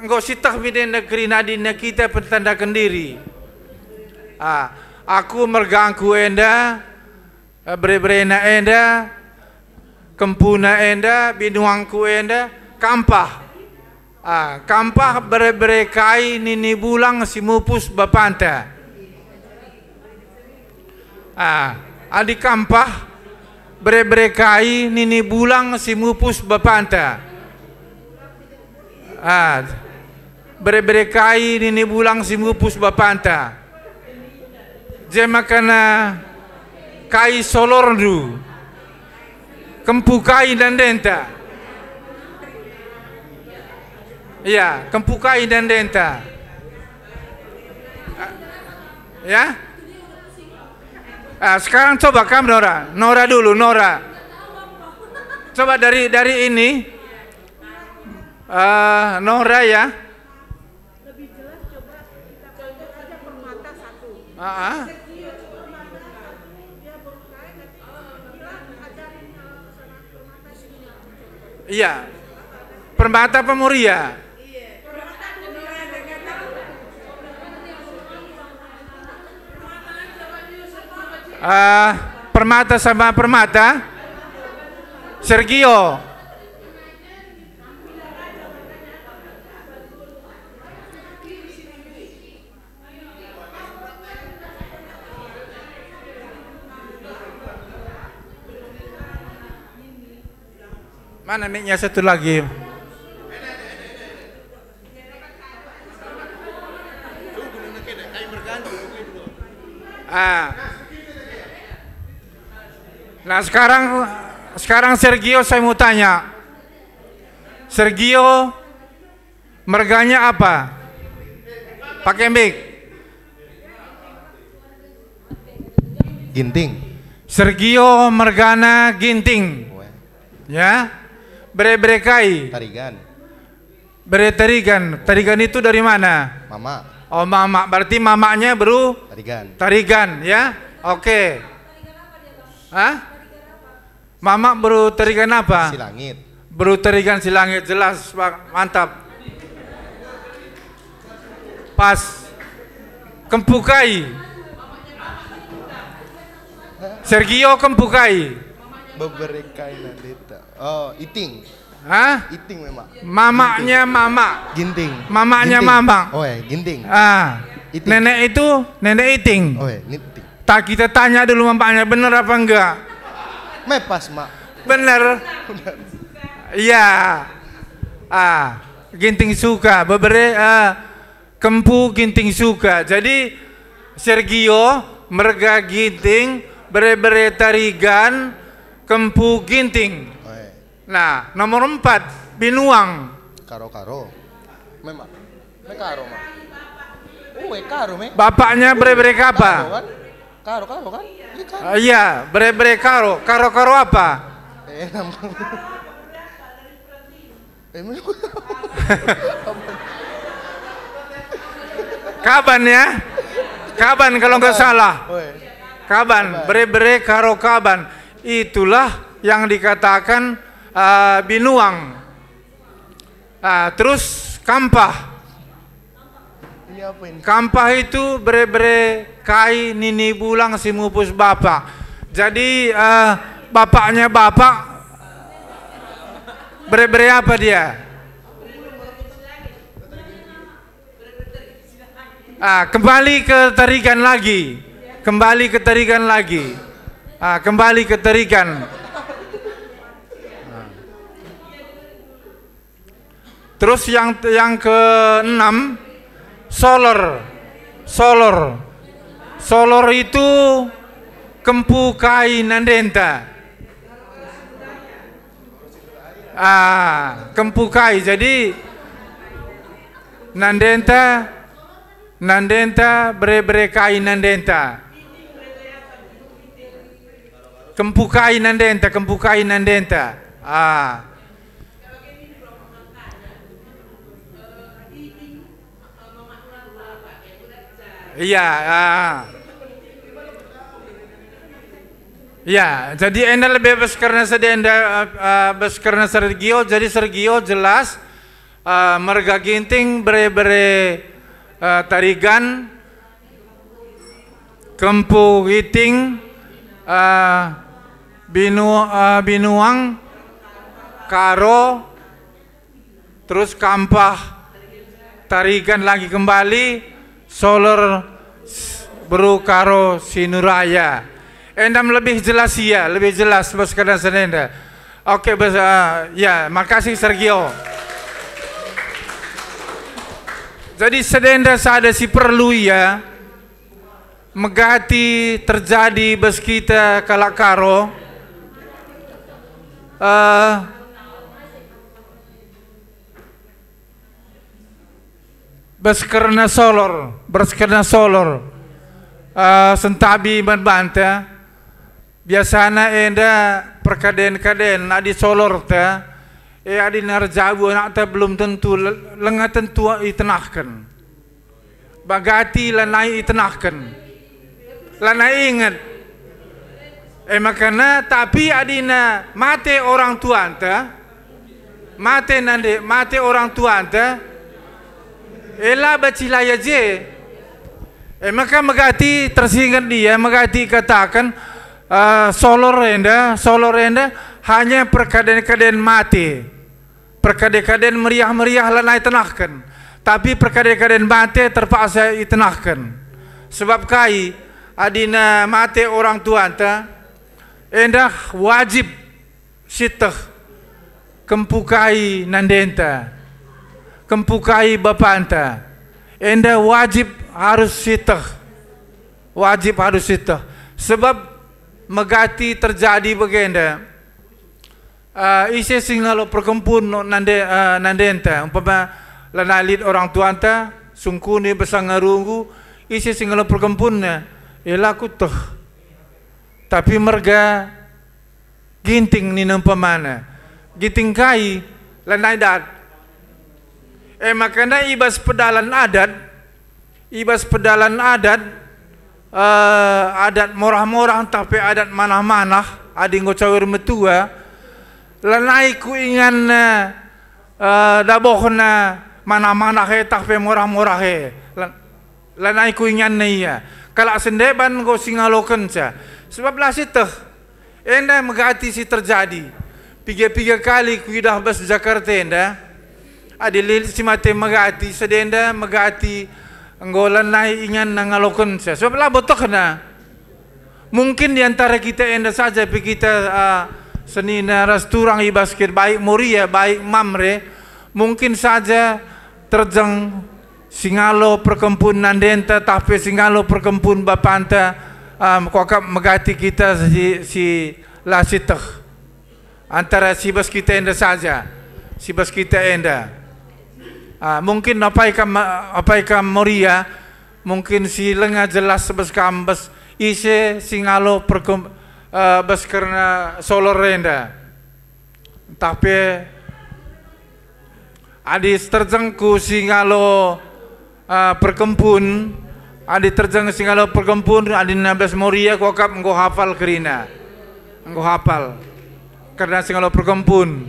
enggak sitah bidenda kerina adina kita petandakan diri aku mergangku enda, bre-brena enda, kempuna enda, binuangku enda, kampah. Kampah bre-bre kai nini bulang simupus bapanta. Adi kampah bre-bre kai nini bulang simupus bapanta. Bre-bre kai nini bulang simupus bapanta. Jema kana kai solordu. Kempu kai dan denta. Iya, kempukai dan denta. Ya. Sekarang coba kamu Nora dulu, Nora. Coba dari ini. Nora ya. Lebih jelas coba kita contoh aja permata satu. Iya. Permata Pemuria. Permata sama permata. Sergio. Mana mic-nya satu lagi? Nah sekarang Sergio saya mau tanya. Sergio merganya apa? Pakai mic. Ginting. Sergio mergana ginting. Ya. Bre-bre kai. Tarigan. Tarigan. Tarigan itu dari mana? Mama. Oh mama. Berarti mamanya bro? Tarigan. Tarigan ya. Oke. Hah? Mama bro tarigan apa? Silangit. Bro tarigan Silangit, jelas Pak, mantap. Pas. Kempukai. Sergio Kempukai. Beberekai nandita. Oh, Iting. Hah? Iting memang. Mamanya mama. Ginting. Mamanya Ginting. mama. Oh ginting. Iting. Nenek itu nenek Iting. Oh niting. Tak kita tanya dulu mamanya bener apa enggak? Mepas mak. Bener. Iya. Ginting suka. Kempu ginting suka. Jadi Sergio merga ginting, bere tarigan, kempu ginting. Nah, nomor 4 binuang. Karo. Memang. Karo mak. Karo me. Bapaknya bere apa? Karo kan? Iya, bre karo. Karo apa? Kaban ya? Kaban kalau nggak salah. Kaban, bre karo kaban. Itulah yang dikatakan binuang. Terus kampah. Kampah itu bre kai nini bulang simupus bapak. Jadi bapaknya bapak bre apa dia? Kembali ke tarigan lagi. Kembali ke tarigan. Terus yang ke-6 Solor itu kempu kai nandenta. Kempu kai. Jadi nandenta bre kai nandenta. Kempu kai nandenta. Iya, ya, jadi enda lebih bes karena Sergio, jadi Sergio jelas merga ginting bre tarigan Kempu Giting, Binuang, Karo, terus Kampah, Tarigan lagi kembali, Soler, Beru Karo Sinuraya. Endam lebih jelas ya, lebih jelas bos kadang senenda. Oke, ya, makasih Sergio. Jadi sedenda sada si perlu ya, megati terjadi bes kita kalak karo. Beskerna solor, sentabi membanta, biasanya enda perkaden-kaden adi solor ta, adi narjabu nak ta belum tentu lengah tentu itenahkan, bagati lanai itenahkan, lanai ingat, makanya tapi adina mate orang tua ta, mate orang tua ta. Ela bacilaya je, maka megati tersingkat dia, megati katakan solor renda hanya perkaden-kaden mati, perkaden-kaden meriah-meriah lanai tenahkan, tapi perkaden-kaden mati terpaksa itenahkan, sebab kai adina mati orang tua anta, endah wajib sitah kempukai nandenta. Kempukai bapanta, enda wajib harus sitah, sebab megati terjadi begenda, isi singalo perkempun nandenta, umpama lanalit orang tuanta, sungkuni besangarunggu, isi singalo perkempunnya, elaku toh, tapi merga ginting ni nampamana, ginting kai lanai dat. Makanya ibas pedalan adat, adat morah-morah tapi adat manah-manah, adi ngocawir metua, lanai ku ingan dabohna manah-manah tapi morah-morah lanai ku ingan iya. Kalau sendeban go singalokan sa, sebab lah sitah, enda megati si terjadi, piga kali ku idah bas Jakarta enda. Adilil si mate megati sedenda megati nggolan nai ingan nangalokon sa. Sebab lah botok na. Mungkin diantara kita enda saja pi kita senina rasturang ibasket baik Moria baik Mamre mungkin saja terjang singalo perkempun nandenta tapi singalo perkempun bapanta kokap megati kita si lasitah antara si bas kita enda saja si bas kita enda. Mungkin apa ikam Moria mungkin si lengah jelas sebes kambas ise singalo bas karena solor renda tapi adi terjangku singalo perkempun adi terjang singalo perkempun adi nabas Moria kokap engko hafal kerina engko hafal karena singalo perkempun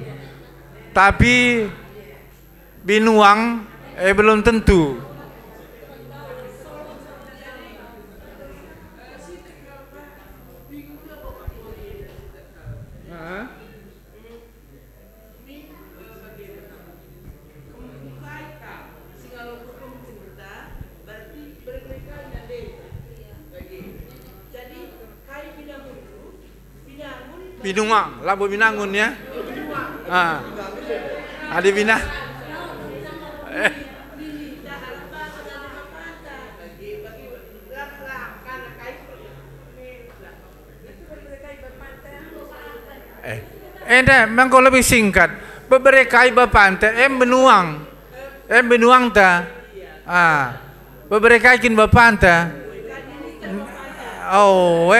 tapi Binuang belum tentu. Binuang, labu binangun ya. Ada bina. Enda mengko lebih singkat. Beberekai bapante benuang ta. Beberekai kin bapanta. Oh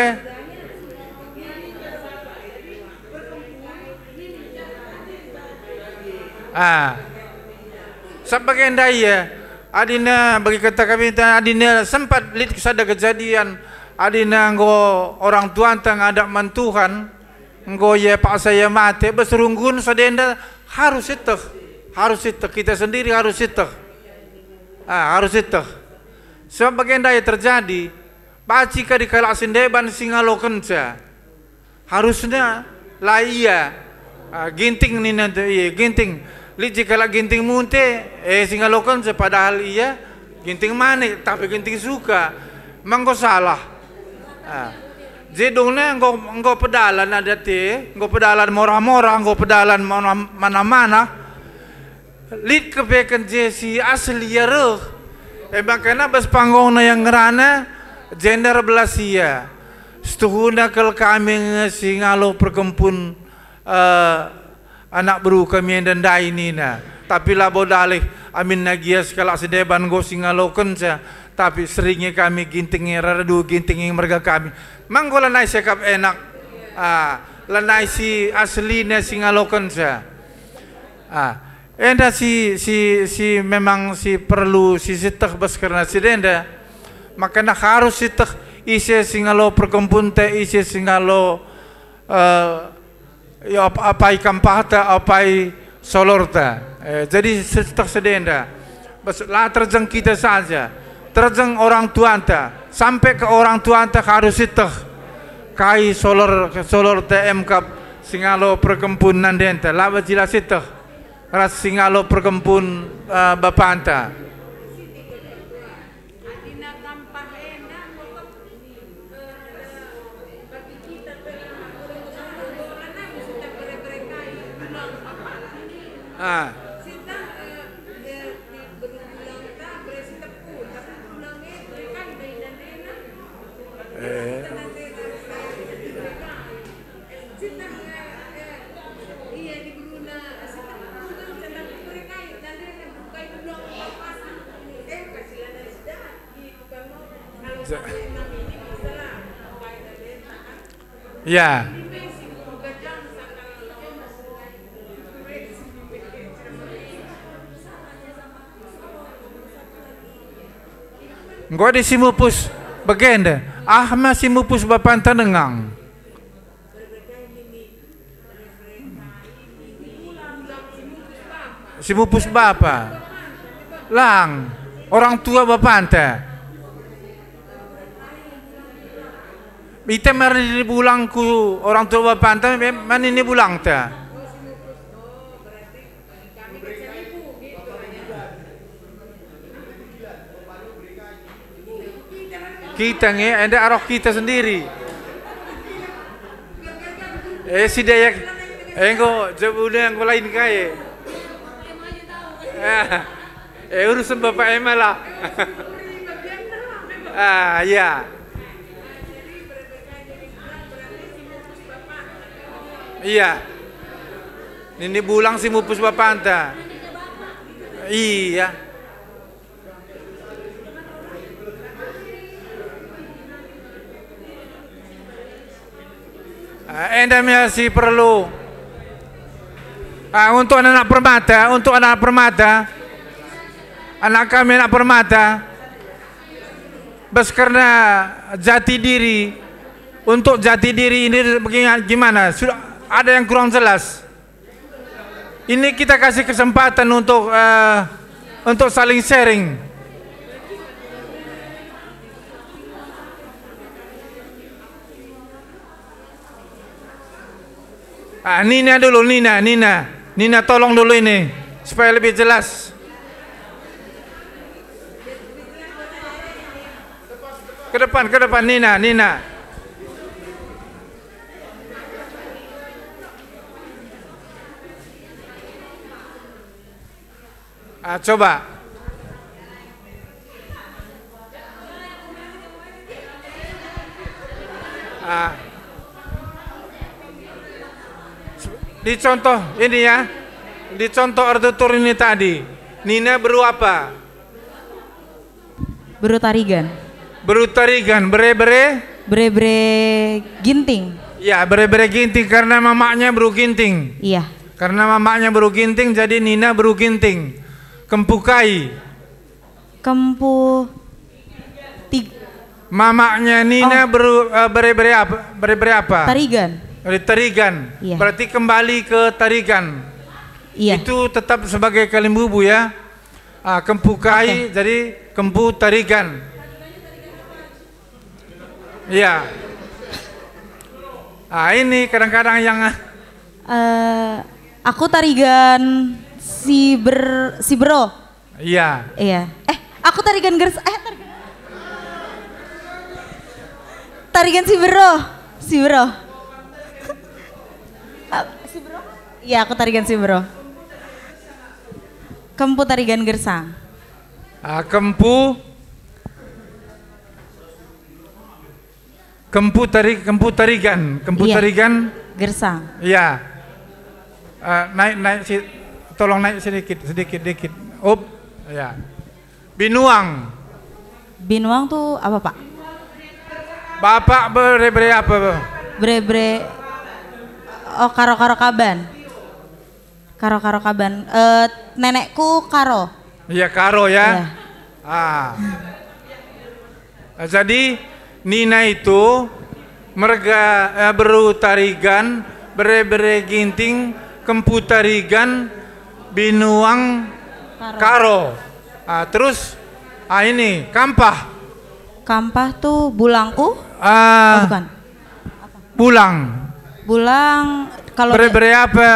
Sebagai daya adina bagi kata kami adina sempat lihat kesada kejadian adina ngo orang tua tang ada mantuhan ngo ya pak saya mati berserunggun sadenda harus itu kita sendiri harus itu harus itu sebagai daya terjadi Baci ka di kalak sendeban singalokan sa. Harusnya lah iya. Ginting ni nanti iya ginting. Liji kalak ginting munte singalokan sa padahal iya ginting manik tapi ginting suka. Mangko salah. Jedongnya engkau pedalan ada te, engkau pedalan morah-morah, engkau pedalan mana-mana. Lid kepekan si asli ya reh. Makanya bas panggungna yang ngerana gender belasia. Setuhuna kel kami singalo perkempun anak beru kami dan dai nina. Tapi lah bodalih amin nagias kalak sedeban go singalo kenca. Tapi seringnya kami gintingnya radu gintingnya mereka kami. Mangko lanai sekap enak. Lanai si aslinya singalokan sa. Enda si memang si perlu si sitak bas karena si denda. Makanya harus sitak isi singalo perkempun te isi singalo ya apai kampahta apai solorta. Jadi sitak sedenda. Bas lah terjang kita saja. Terjang orang tua anta sampai ke orang tua anta harus itah kai solor TM kap singalo perkempun nandenta laba jelas itah ras singalo perkempun bapa anta ya. Engkau di simupus bagenda. Masih mupus bapan tenengang. Simupus bapa. Lang orang tua bapanta. Ita mari dibulang ku orang tua bapanta mana ini bulang ta. Kita nge, ada arah kita sendiri. Si dayak, engko jebune engko lain kaya. Urusan bapak Emma lah. Ya. Iya. Ini bulang si mupus bapak anta. Iya. Enda masih perlu untuk anak permata, anak kami anak permata, bes karena jati diri, untuk jati diri ini gimana? Sudah ada yang kurang jelas. Ini kita kasih kesempatan untuk saling sharing. Nina dulu, Nina tolong dulu ini supaya lebih jelas. Ke depan Nina. Coba. Di contoh ini ya, di contoh order tur ini tadi, Nina beru apa? Beru tarigan. Beru tarigan, Bere ginting. Ya, bere ginting karena mamanya beru ginting. Iya. Karena mamanya beru ginting, jadi Nina beru ginting. Kempukai. Mamanya Nina bere apa? Tarigan. Tarigan. Iya. Berarti kembali ke tarigan. Iya. Itu tetap sebagai kalimbubu ya. Kempukai, jadi kempu tarigan. Iya. Ah ini kadang-kadang yang Aku tarigan Sibero. iya. Iya. Aku tarigan tarigan Sibero. Sibero. Sibero? Iya, aku tarigan Sibero. Kempu tarigan gersang. Kempu tarigan Iya. tarigan Gersang. iya. Naik tolong naik sedikit. Up, ya. Binuang. Binuang tuh apa, Pak? Bapak bre apa? Bre. Oh, karo kaban. Karo kaban. Nenekku Karo. Iya, Karo ya. Iya. Jadi Nina itu merga beru tarigan, bre ginting, kempu tarigan, binuang, Karo. Terus ini kampah. Kampah tuh bulangku? Bukan. Bulang. Bulang kalau bre apa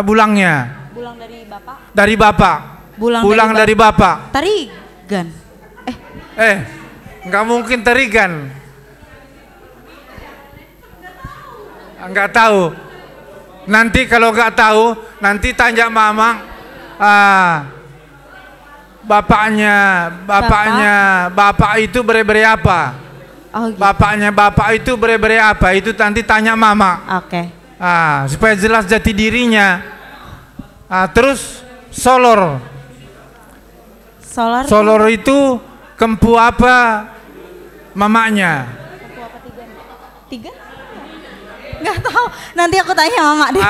bulangnya? Bulang dari Bapak. Dari Bapak. Bulang dari Bapak. Tarigan. Nggak mungkin tarigan. Nggak tahu. Nanti kalau nggak tahu, nanti tanya Mama. Bapak itu bre apa? Oh, gitu. Bapak itu bre apa? Itu nanti tanya Mama. Oke. Supaya jelas jati dirinya. Terus solor. Solor itu kempu apa mamanya? Kempu apa tiga? Nggak tahu. Nanti aku tanya Mama deh.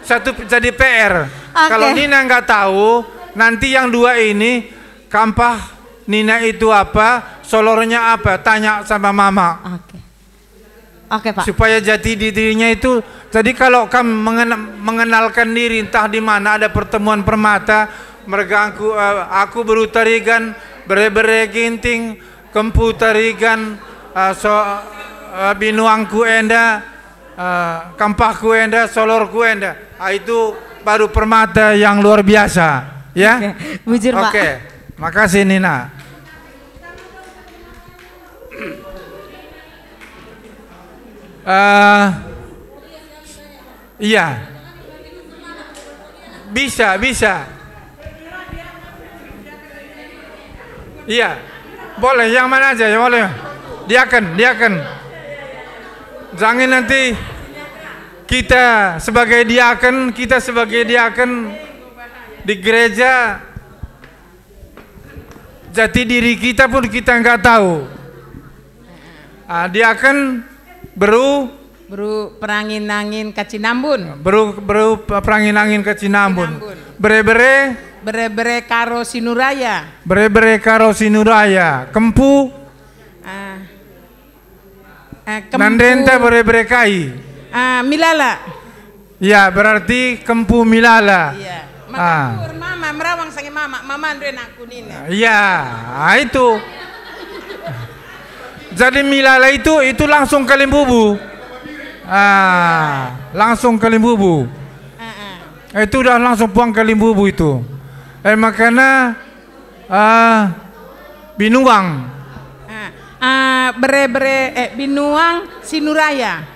Satu jadi PR. Okay. Kalau Nina nggak tahu, nanti yang dua ini kampah Nina itu apa, solornya apa, tanya sama Mama. Oke, Pak. Supaya jati dirinya itu. Jadi kalau kamu mengenalkan diri entah di mana ada pertemuan permata, mereka aku beru tarigan, bre ginting, kempu tarigan, binuangku enda, kampahku enda, solorku enda. Itu baru permata yang luar biasa, ya. Bujur, Pak. Oke. Makasih Nina. Iya. Bisa. Iya. Boleh yang mana aja ya, boleh. Diaken. Jangan nanti kita sebagai diaken di gereja, jati diri kita pun kita nggak tahu. Diaken beru perangin-angin ke Cinambun. Beru perangin-angin ke Cinambun. Bre karo Sinuraya. Kempu Nandenta bre kai. Milala. Ya, berarti kempu Milala. Iya. Maka mama merawang sange mama andre aku nina. Iya, itu. Jadi Milala itu langsung ke Limbubu. Langsung ke Limbubu. Itu udah langsung puang ke Limbubu itu. Makanya binuang. Binuang Sinuraya.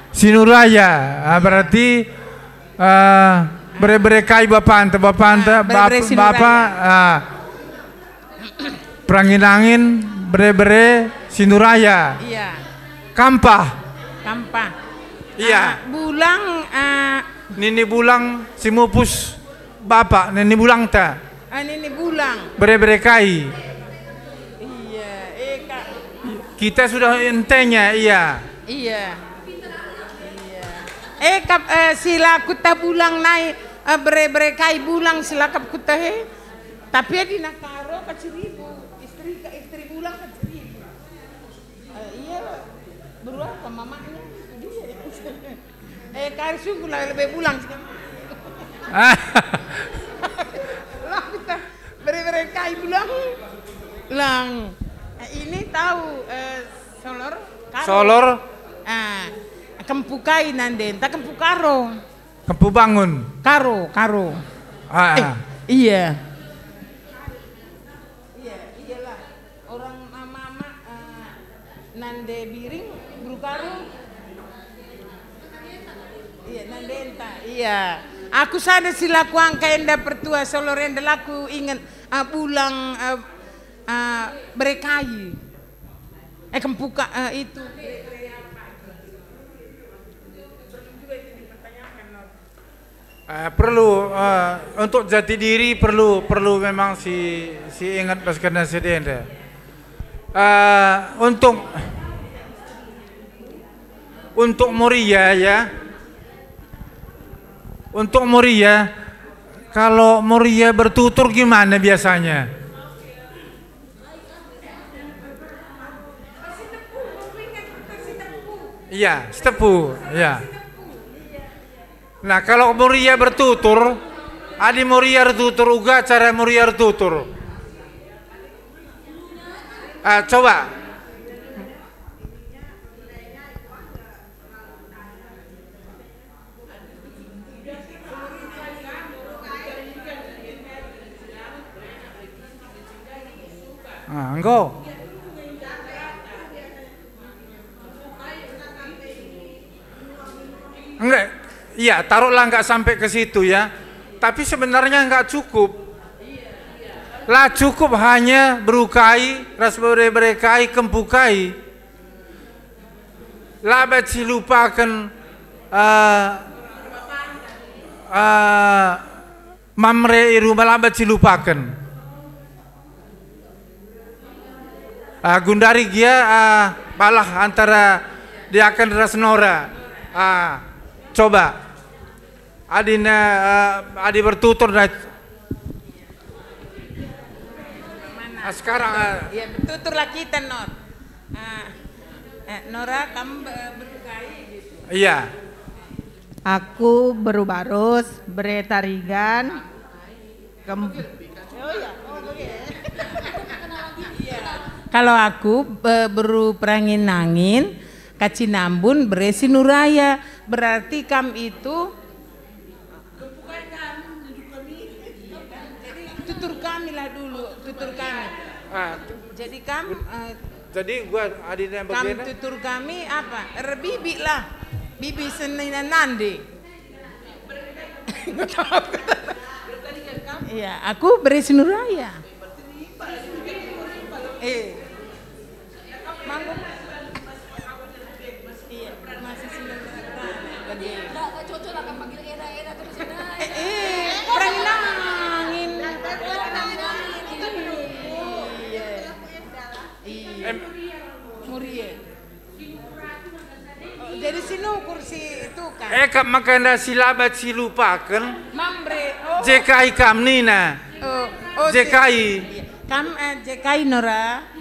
Berarti bre kai bapak perangin-angin bre Sinuraya. Iya. Kampah. Iya. Bulang Nini bulang simupus bapak nini bulang ta. Nini bulang. Bre kai. Iya. Kita sudah entenya, iya. Sila kuta bulang naik bre kai bulang sila kap kuta he. Tapi di nakaro ka 1.000. Istri bulang ka 1.000. Iya. Berapa mamanya? Kari sungguh lah lebih bulang sih. Lah kita bre kai bulang. Lang. Ini tahu Solor. Karo. Solor. Kempukai nanden, tak kempu karo. Kempu bangun. Karo. Iya. Iyalah. Orang mama nande biring buru karo. Iya, nandenta. Iya. Aku sada silaku angka enda pertua Solor enda laku ingat pulang berekai. Kempuka itu. Perlu untuk jati diri perlu memang si ingat pas kena sedenda. Untuk Moria ya. Untuk Moria, kalau Moria bertutur gimana biasanya? Iya, setepu, ya. Nah, kalau Moria bertutur, adi Moria bertutur uga cara Moria bertutur. Coba. Enggak. Enggak. Iya, taruhlah enggak sampai ke situ ya. Tapi sebenarnya enggak cukup. Lah cukup hanya berukai, ras berekai, kempukai. Lah baci lupakan mamre iru malah baci lupakan. Gundari dia balah antara dia akan rasnora. Coba adi bertutur sekarang ya bertuturlah kita Nor. Nora kamu berukai gitu. Iya. Aku berubarus beretarigan Kalau aku beru perangin angin, kacinambun beresi nuraya, berarti kam itu tutur kami lah dulu, tutur kami. Jadi kam, jadi gua adina bagian. Kam tutur kami apa? Bibi lah, bibi senina nandi. Iya, aku beresi nuraya. Manggung. Iya, masih lagi. Enggak cocok lah kan panggil era terus. Perangin angin. Iya. Murie. Jadi sinukur si itu kan. Kak makanya silabat silupakan. Mambre. JKI kamnina. JKI. Kam JKI Nora.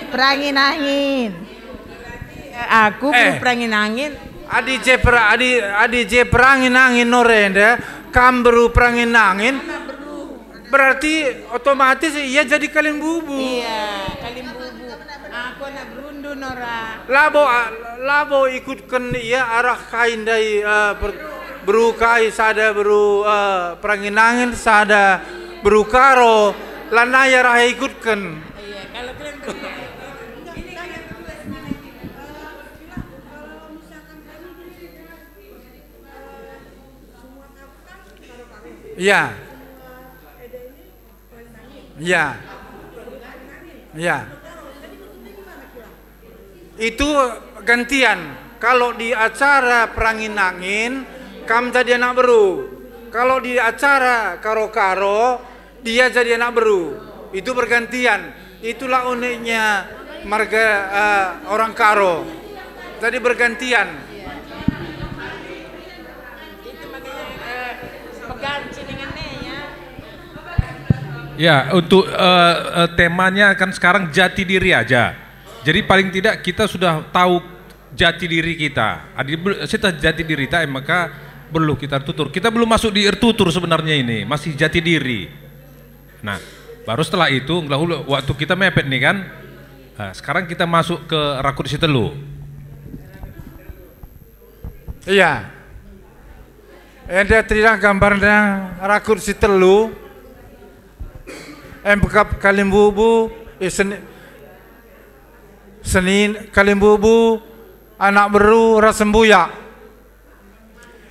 Perangin angin. Aku perangin angin. Adi je perangin angin Norenda, kam beru perangin angin. Berarti otomatis ia jadi kalim bubu. Iya, kalim bubu. Aku anak berundu Nora. Labo ikutkan ia arah kain dari berukai sada beru perangin angin sada berukaro lanaya rah ikutkan. Iya, kalau kalian Iya. Iya. Iya. Itu gantian. Kalau di acara perangin angin, kam jadi anak beru. Kalau di acara karo-karo, dia jadi anak beru. Itu bergantian. Itulah uniknya marga orang karo. Jadi bergantian. Itu makanya peganci dengannya ya. Ya, untuk temanya kan sekarang jati diri aja. Jadi paling tidak kita sudah tahu jati diri kita. Kita jati diri kita, maka perlu kita tutur. Kita belum masuk di tutur sebenarnya ini, masih jati diri. Nah, baru setelah itu waktu kita mepet nih kan. Nah, sekarang kita masuk ke rakud si telu. Iya. Enda tidak gambarnya rakud si telu. Bekap kalimbubu, Senin kalimbubu, anak beru rasembuya.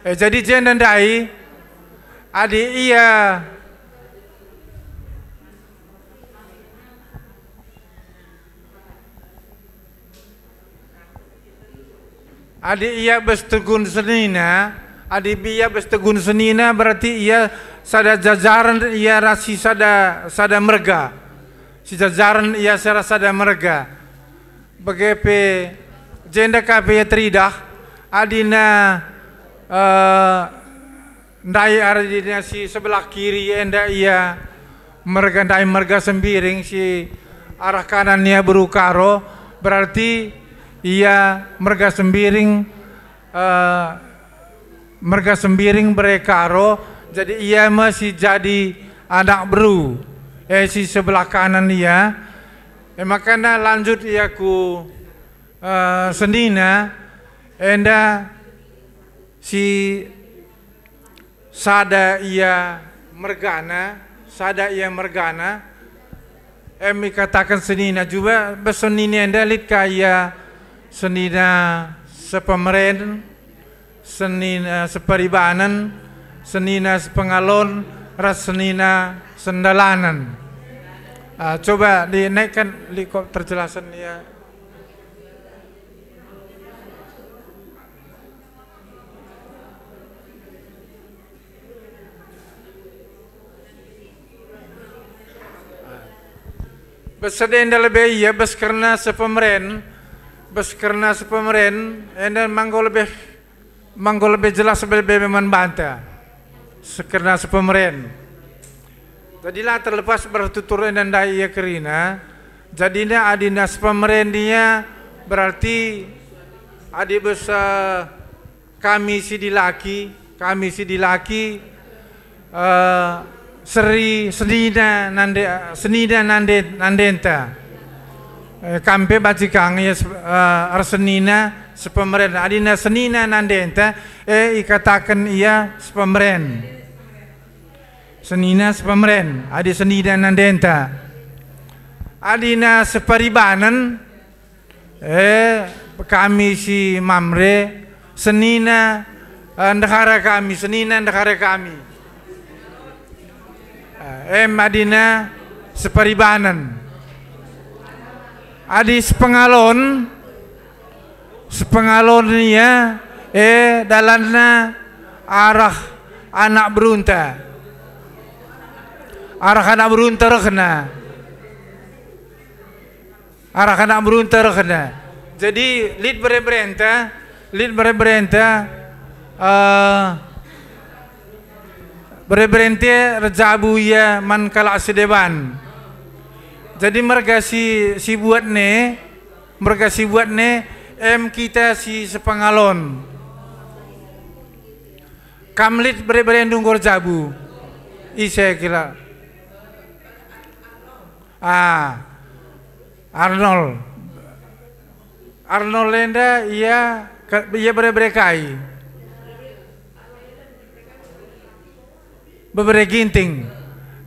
Jadi jen dai adi iya bestegun senina, adi biya bestegun senina berarti ia sada jajaran ia rasi sada merga. Si jajaran ia sada merga. Begepe jenda kape tridah adina ndai aradina si sebelah kiri enda ia merga ndai merga sembiring si arah kanannya berukaro berarti ia merga sembiring berekaro jadi ia masih jadi anak beru si sebelah kanan ia makanya lanjut ia ku senina enda si sada ia mergana katakan senina juga besenina enda lit kaya senina sepemeren senina seperibanan senina sepengalon ras senina sendalanan. Coba dinaikkan terjelasan ya. Besedenda lebih iya bes karena sepemeren enda manggo lebih jelas lebih membantah sekarena sepemeren. Jadilah terlepas bertutur dan daya kerina jadinya adina sepemeren dia berarti adi besar kami si dilaki senina nandenta kampe bacikang ya arsenina sepemeren adina senina nandenta ikatakan ia sepemeren senina sepemeren adi senina nandenta adina separibanan kami si mamre senina ndakara kami adina separibanan adi sepengalon ya dalanna arah anak berunta rekna jadi lid bereberenta bereberente rejabu ya man kala sedeban. Jadi mereka si buat ne kita si sepengalon. Kamlit bereberendung gorjabu. Saya kira. Arnold lenda ia bereberekai. Bebereginting.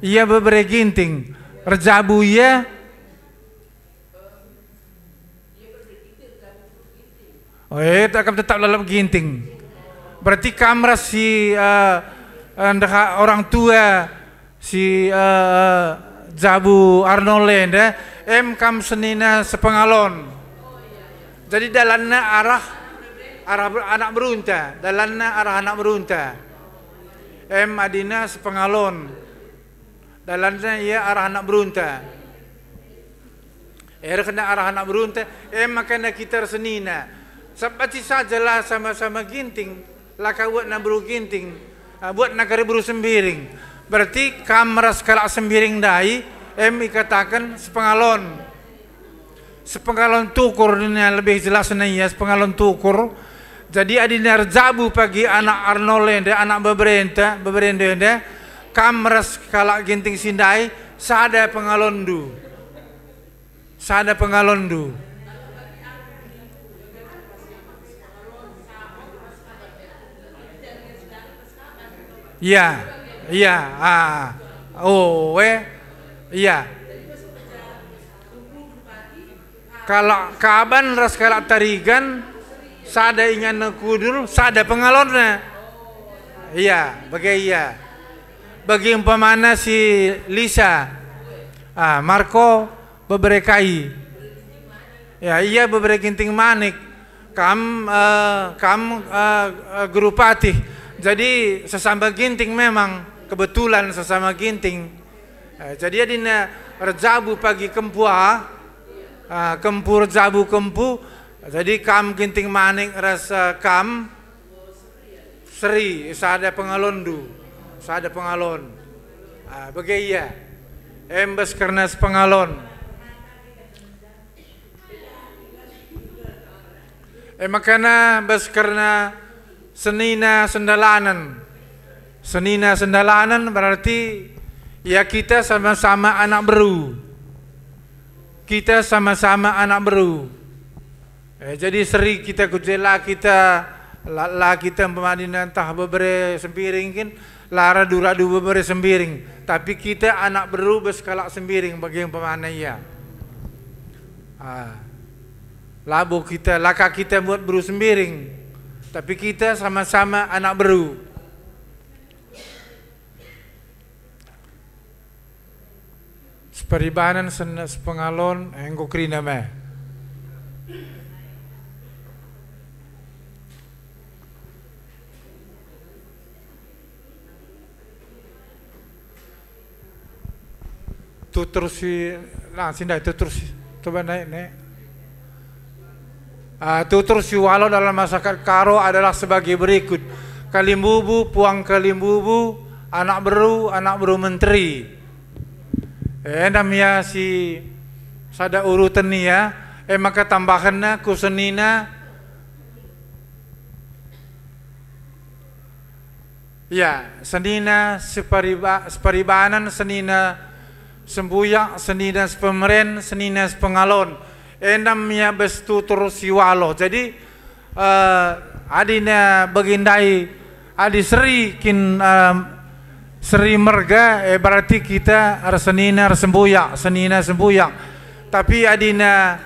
Ia bebereginting. Rejabu ia akan tetap dalam ginting. Berarti kamras si orang tua si Jabu Arnolenda kam senina sepengalon. Jadi dalanna arah anak berunta. Adina sepengalon. Dalannya ia arah anak berunta. Kena arah anak berunta. Makanya kita senina. Seperti sajalah sama-sama ginting. Laka buat nak beru ginting. Buat nak beru sembiring. Berarti kamras kalak sembiring dai. Ikatakan sepengalon. Sepengalon tukur ini lebih jelas ya. Sepengalon tukur. Jadi adina rejabu pagi anak Arnolenda, anak beberenda. kamres kalak ginting sindai sada pengalondu. Sada pengalondu. Iya, iya, iya. Kalau kaban ras kalak tarigan, sada ingan kudur, sada pengalonnya. Iya, iya. Bagi umpamana si Lisa, Marco beberekai. Ya, iya beberek ginting manik. Kam guru patih. Jadi sesama ginting memang kebetulan sesama ginting. Jadi adina rejabu pagi kempua, kempu rejabu kempu. Jadi kam ginting manik rasa kam seri sada pengalondu, sada pengalon. Bagaya, embes karena pengalon. Makana bes karena senina sendalanan. Senina sendalanan berarti ya kita sama-sama anak beru. Kita sama-sama anak beru. Jadi seri kita kujela kita kita pemadina entah bebere sembiring kan lara dura dua bebere sembiring. Tapi kita anak beru beskalak sembiring bagi yang pemana ya. Labu kita, laka kita buat beru sembiring, tapi kita sama-sama anak beru. Seperibanan sepengalon, engko krina meh. Tutur si, nah sindai tutur si, coba naik. Tutur siwalo dalam masyarakat Karo adalah sebagai berikut. Kalimbubu, puang kalimbubu, anak beru menteri. Namanya si sada urutan ni ya. Maka tambahannya kusenina. Ya, senina separibanan, senina sembuyak, senina sepemeren, senina sepengalon. Namanya bestutur siwalo. Jadi adina bagindai adi seri kin seri merga berarti kita senina sembuyak, senina sembuyak. Tapi adina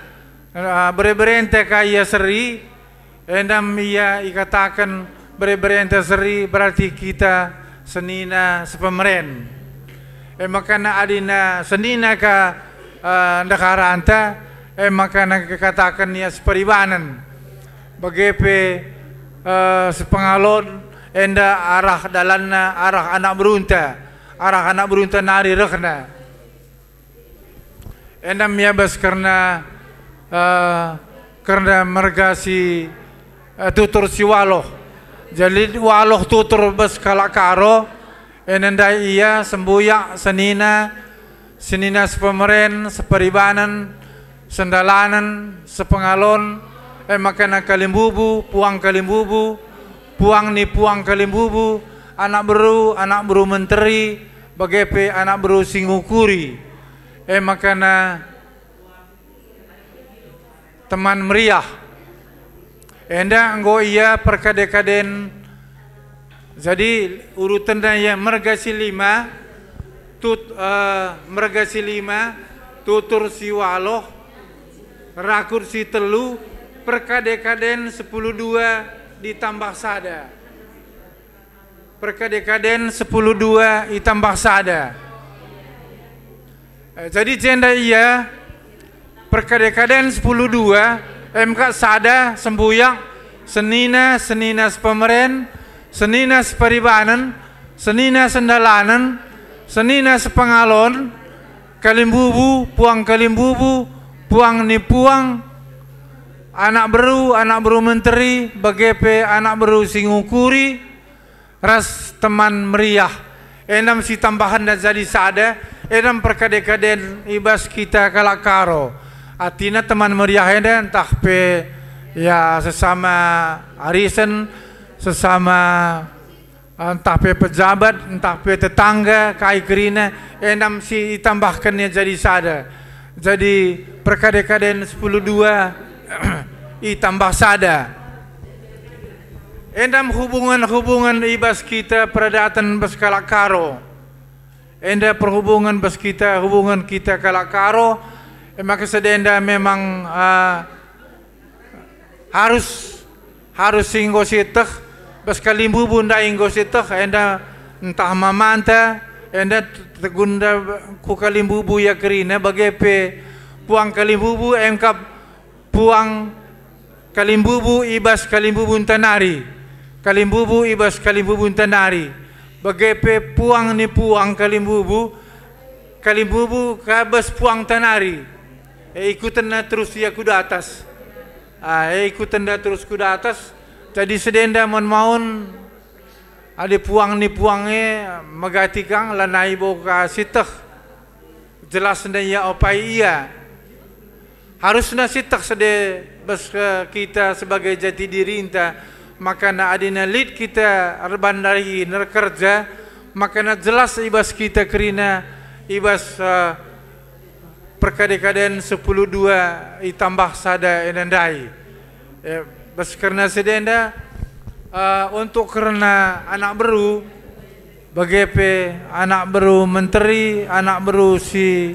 bere-berente kaya seri namanya ikatakan bere-berente seri berarti kita senina sepemeren. Makanya adina senina ka ndakaranta maka nakikatakan niya seperibanan bagepe sepengalon enda arah dalanna arah anak berunta nari rekna enda miyabas karena mergasi tutur si waloh. Jadi waloh tutur bes kalak karo enda iya sembuyak senina sepemeren seperibanan sendalanan sepengalon makana kalimbubu puang kalimbubu puang ni puang kalimbubu anak beru menteri bagepe anak beru singukuri makana teman meriah enda anggo iya perkadekaden. Jadi urutannya ya mergasi lima tutur siwaloh rakur si telu perkadekaden 10-2 ditambah sada. Perkadekaden 10-2 ditambah sada. Jadi jenda iya perkadekaden 10-2 MK sada sembuyak senina sepemeren senina seperibanan senina sendalanan senina sepengalon kalimbubu puang kalimbubu puang ni puang anak beru menteri bagepe anak beru singukuri ras teman meriah enam si tambahan dan jadi sada enam perkadekaden ibas kita kalak karo atina teman meriah eden entah pe ya sesama arisan sesama entah pe pejabat, entah pe tetangga, kai kerina, enam si tambahkannya jadi sada. Jadi perkade-kaden 10.2 itambah sada. Endam hubungan-hubungan ibas kita peradatan berskala karo. Enda perhubungan bas kita, hubungan kita kala karo, maka sedenda memang harus singgo siteh bas kalimbu bunda inggo siteh enda entah mamanta enda tegunda ku kalimbu ya kerina bagepe puang kalimbu engkap puang kalimbu ibas kalimbu tanari kalimbu ibas kalimbu tanari bagepe puang ni puang kalimbu kabas puang tanari ikutan na terus ya kuda atas ikutan na terus kuda atas jadi sedenda mon-maun ada puang ni puangnya magati kang lanai boka siteh jelas na ya opai iya harusnya siteh sede bas kita sebagai jati diri inta maka na adina lid kita arban dari nerkerja maka na jelas ibas kita kerina ibas perkade-kaden 10.2 itambah sada enandai bas karena sedenda untuk karena anak baru bagepe anak baru menteri anak baru si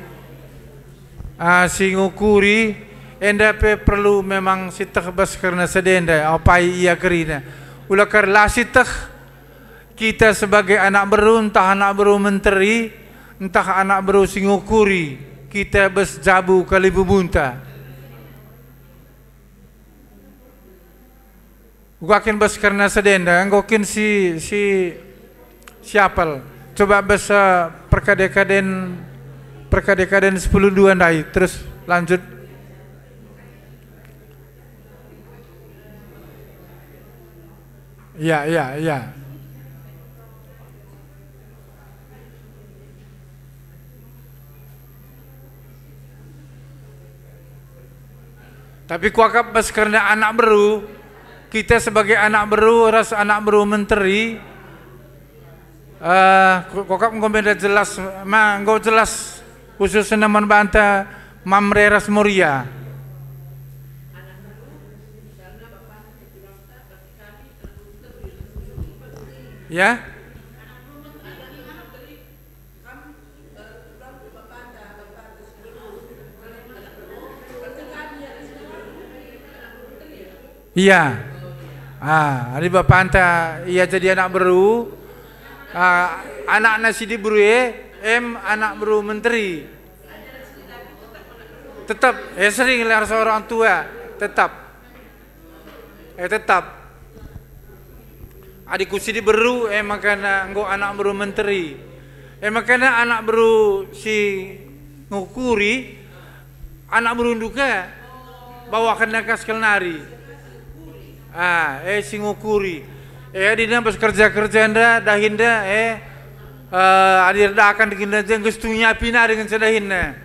ngukuri enda pe perlu memang siteh bas karena sedenda apa ia kerina ulah karena siteh kita sebagai anak baru entah anak baru menteri entah anak baru si ngukuri kita bas jabu kali bubunta Guakin bas karena sedenda, ngokin si siapal. Coba bas perkade-kaden 10.2 ndai, terus lanjut. Ya. Tapi kuakap bas karena anak baru. Kita sebagai anak baru, ras anak baru menteri, kokap ngomenda jelas, ngau jelas khususnya membanta Mamre Ras Moria. Ya? Iya. Hari bapak anta ia jadi anak baru, anak nasi di baru anak baru menteri, tetap sering lihat seorang tua, tetap adikku si di baru makanya engkau anak baru menteri, makanya anak baru si ngukuri, anak baru duka bawakan nakas kelnari. Singukuri adina pas kerja anda dahinda adir dah akan dikinda jeng gestunya pina dengan sedahinna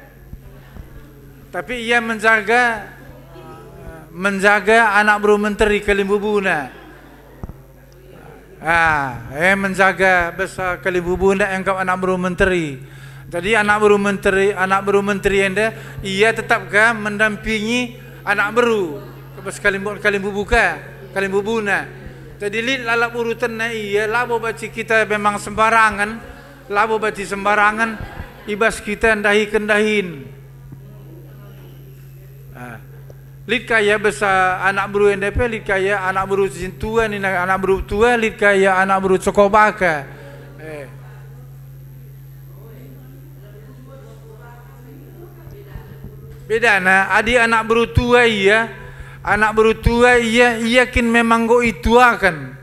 tapi ia menjaga anak baru menteri kalimbubuna menjaga besar kalimbubuna engkau anak baru menteri jadi anak baru menteri anda ia tetapkah mendampingi anak baru bes kalimbubuna jadi lid lalap urutan na iya labo baci kita memang sembarangan ibas kita kendahin lid kaya besa anak baru NDP lid kaya anak baru tua ni anak baru tua lid kaya anak baru cokobaka beda na adi anak baru tua iya anak baru tua ia kin memang go itu akan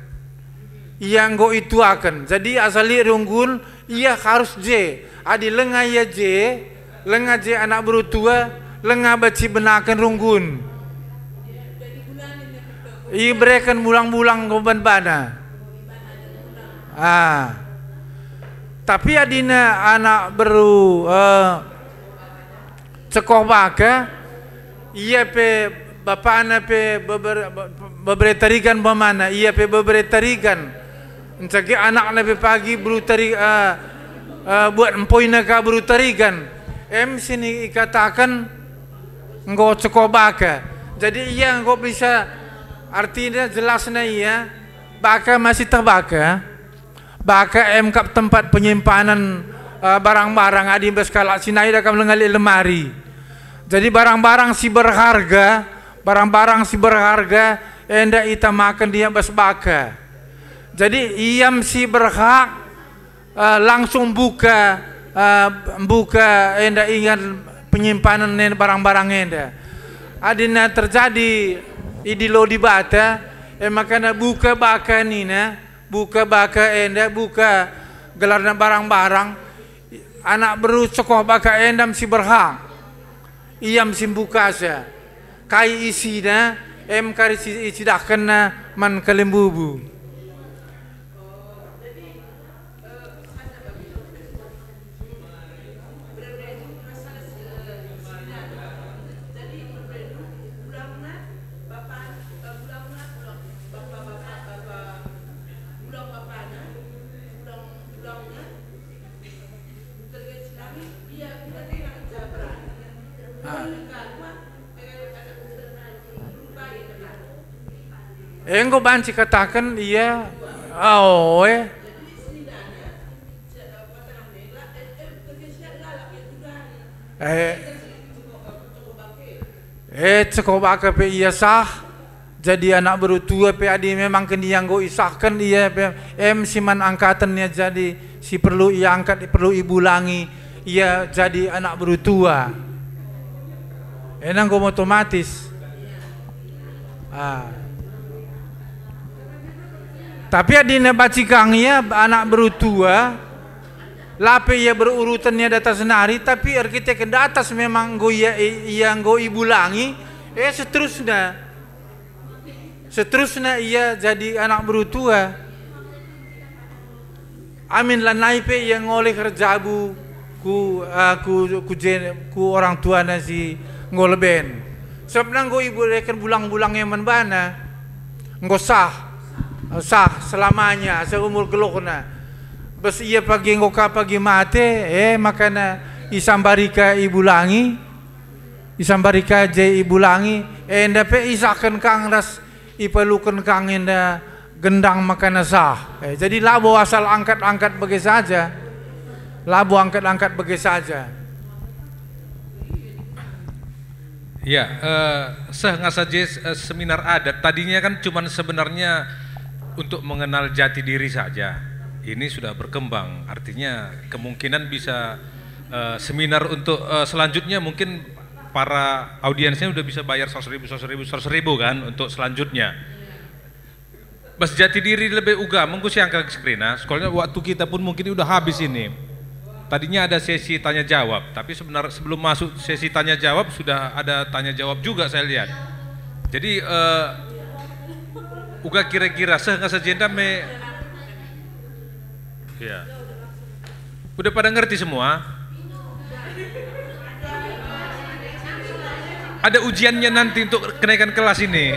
jadi asali runggul ia harus J adi lengah ya J anak baru tua lengah baci benakan runggun ia berikan bulang-bulang goban bana tapi adina anak baru cekoh baka ia pe bapak anak pe beberetarikan bamana ia pe beberetarikan Encaki anak lebih pagi berutari buat empoi naka berutarikan. Sini katakan engkau cekobaka. Jadi iya engkau bisa artinya jelasnya iya baka masih terbaka. Baka kap tempat penyimpanan barang-barang adi berskala sinai akan mengali lemari. Jadi barang-barang si berharga, enda ita makan dia besbaka. Jadi iam si berhak langsung buka enda ingat penyimpanan barang-barang enda. Adina terjadi idilo di bata, makanya buka baka nina, buka baka enda, buka gelarna barang-barang. Anak beru cokoh baka endam si berhak, iam si buka sa, kai isina, kari isi dah kena man kalembubu. Engkau banci katakan iya, cekobaka pe iya sah. Jadi anak berutua pe adi memang kini yang go isahkan iya pe siman angkatannya jadi si perlu ia angkat perlu ibu langi ia jadi anak berutua. Enang go otomatis. Tapi adina bacikang ia anak berutua lape ia berurutannya di atas nari tapi arkitek di atas memang go ia go ibu langi seterusnya ia jadi anak berutua. Amin lah naipe yang oleh kerjabu ku orang tua nasi ngoleben. Sebab go ibu rekan bulang-bulang yang menbana nggo sah selamanya seumur gelokna. Bes ia pagi ngoka pagi mate makana isambarika ibu langi isambarika je ibu langi enda pe isakan kang ras ipelukan kang enda gendang makana sah. Jadi labo asal angkat-angkat bagi saja. Labo angkat-angkat bagi saja. Ya, nggak saja seminar adat tadinya kan cuman sebenarnya untuk mengenal jati diri saja. Ini sudah berkembang, artinya kemungkinan bisa seminar untuk selanjutnya mungkin para audiensnya udah bisa bayar 100.000 kan untuk selanjutnya. Bas jati diri lebih uga menggus yang ke skrina. Sekolahnya waktu kita pun mungkin udah habis ini. Tadinya ada sesi tanya jawab, tapi sebenarnya sebelum masuk sesi tanya jawab sudah ada tanya jawab juga saya lihat. Jadi uga kira-kira nggak sajenda ya. Udah pada ngerti semua? Ada ujiannya nanti untuk kenaikan kelas ini.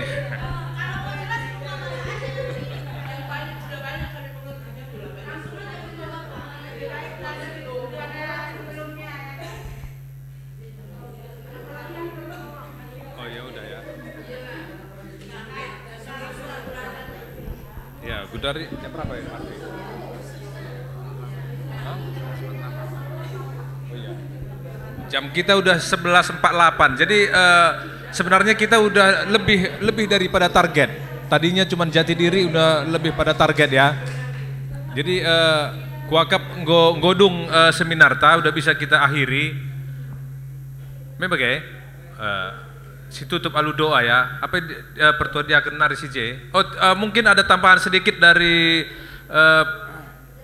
Oh ya udah ya. Ya, Gudari jam berapa ya? Jam kita udah 11.48. Jadi sebenarnya kita udah lebih daripada target. Tadinya cuma jati diri udah lebih pada target ya. Jadi kuakap nggodung seminar ta udah bisa kita akhiri. Memang si tutup alu doa ya. Apa pertua dia akan nari si J. Mungkin ada tambahan sedikit dari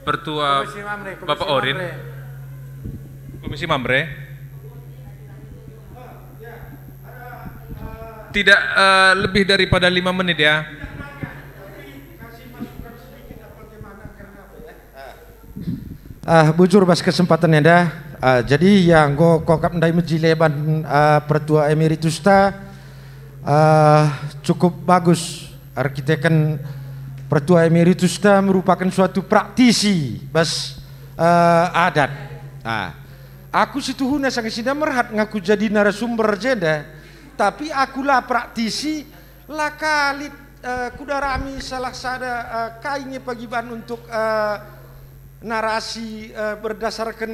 pertua Bapak Orin. Komisi Mamre. Tidak lebih daripada 5 menit ya. Bujur bas kesempatannya dah. Jadi yang kokap ndai mejileban pertua emeritus ta cukup bagus. Arkitek kan Pertua Emeritus merupakan suatu praktisi adat. Aku situhuna sangat sida merhat ngaku jadi narasumber jeda, tapi akulah praktisi lah kalit kudarami salah sada kainnya pagiban untuk narasi berdasarkan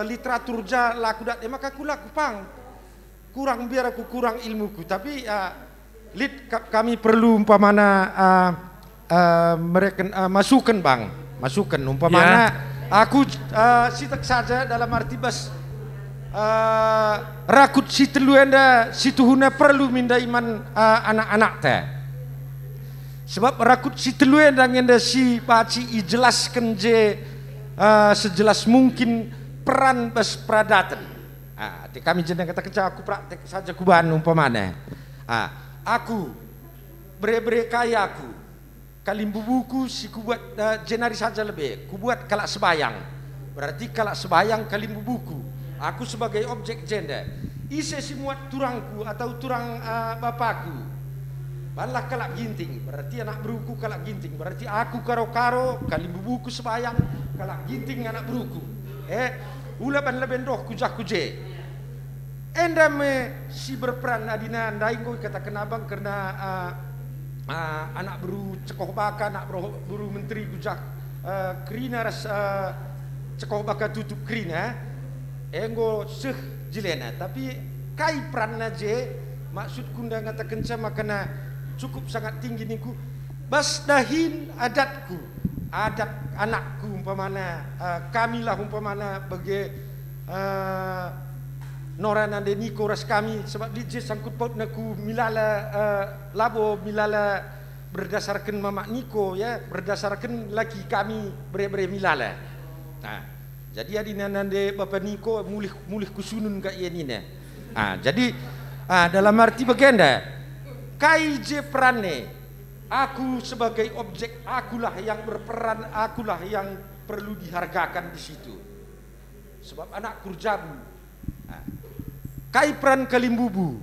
literatur laku dat maka aku laku pang kurang biar aku kurang ilmuku, tapi kami perlu umpamana mereka masukan bang, masukan umpamana aku sitak saja dalam arti rakut si telu enda situhuna perlu minda iman anak-anak teh. Sebab rakut si telu enda ngenda si baci ijelaskan je sejelas mungkin peran bas pradatan. Kami jeneng kata kerja aku praktek saja kuban umpamana. Aku bre kaya aku kalimbu buku si kubuat jenari saja lebih kubuat kalak sebayang, berarti kalak sebayang kalimbu buku aku sebagai objek jenda ise si muat turangku atau turang bapakku balah kalak ginting, berarti anak beruku kalak ginting, berarti aku karo-karo kalimbu buku sebayang kalak ginting anak beruku ulaban lebendoh kujah kuje enda me si berperan adina andai kau katakan abang karena anak beru cekoh baka, anak beru menteri kujak krina ras cekoh baka tutup krina enggo seh jilena, tapi kai peran je maksud kunda ngata kenca makana cukup sangat tinggi niku bas dahin adatku, adat anakku umpamana kamilah umpamana bagi Noran ande niko ras kami sebab DJ sangkut paut naku milala labo milala berdasarkan mamak niko ya, berdasarkan laki kami bre milala. Jadi adina nande bapa niko mulih kusunun ka ienina. Jadi dalam arti bagenda kai je perane aku sebagai objek, akulah yang berperan, akulah yang perlu dihargakan di situ. Sebab anak kurjabu kai peran kalimbubu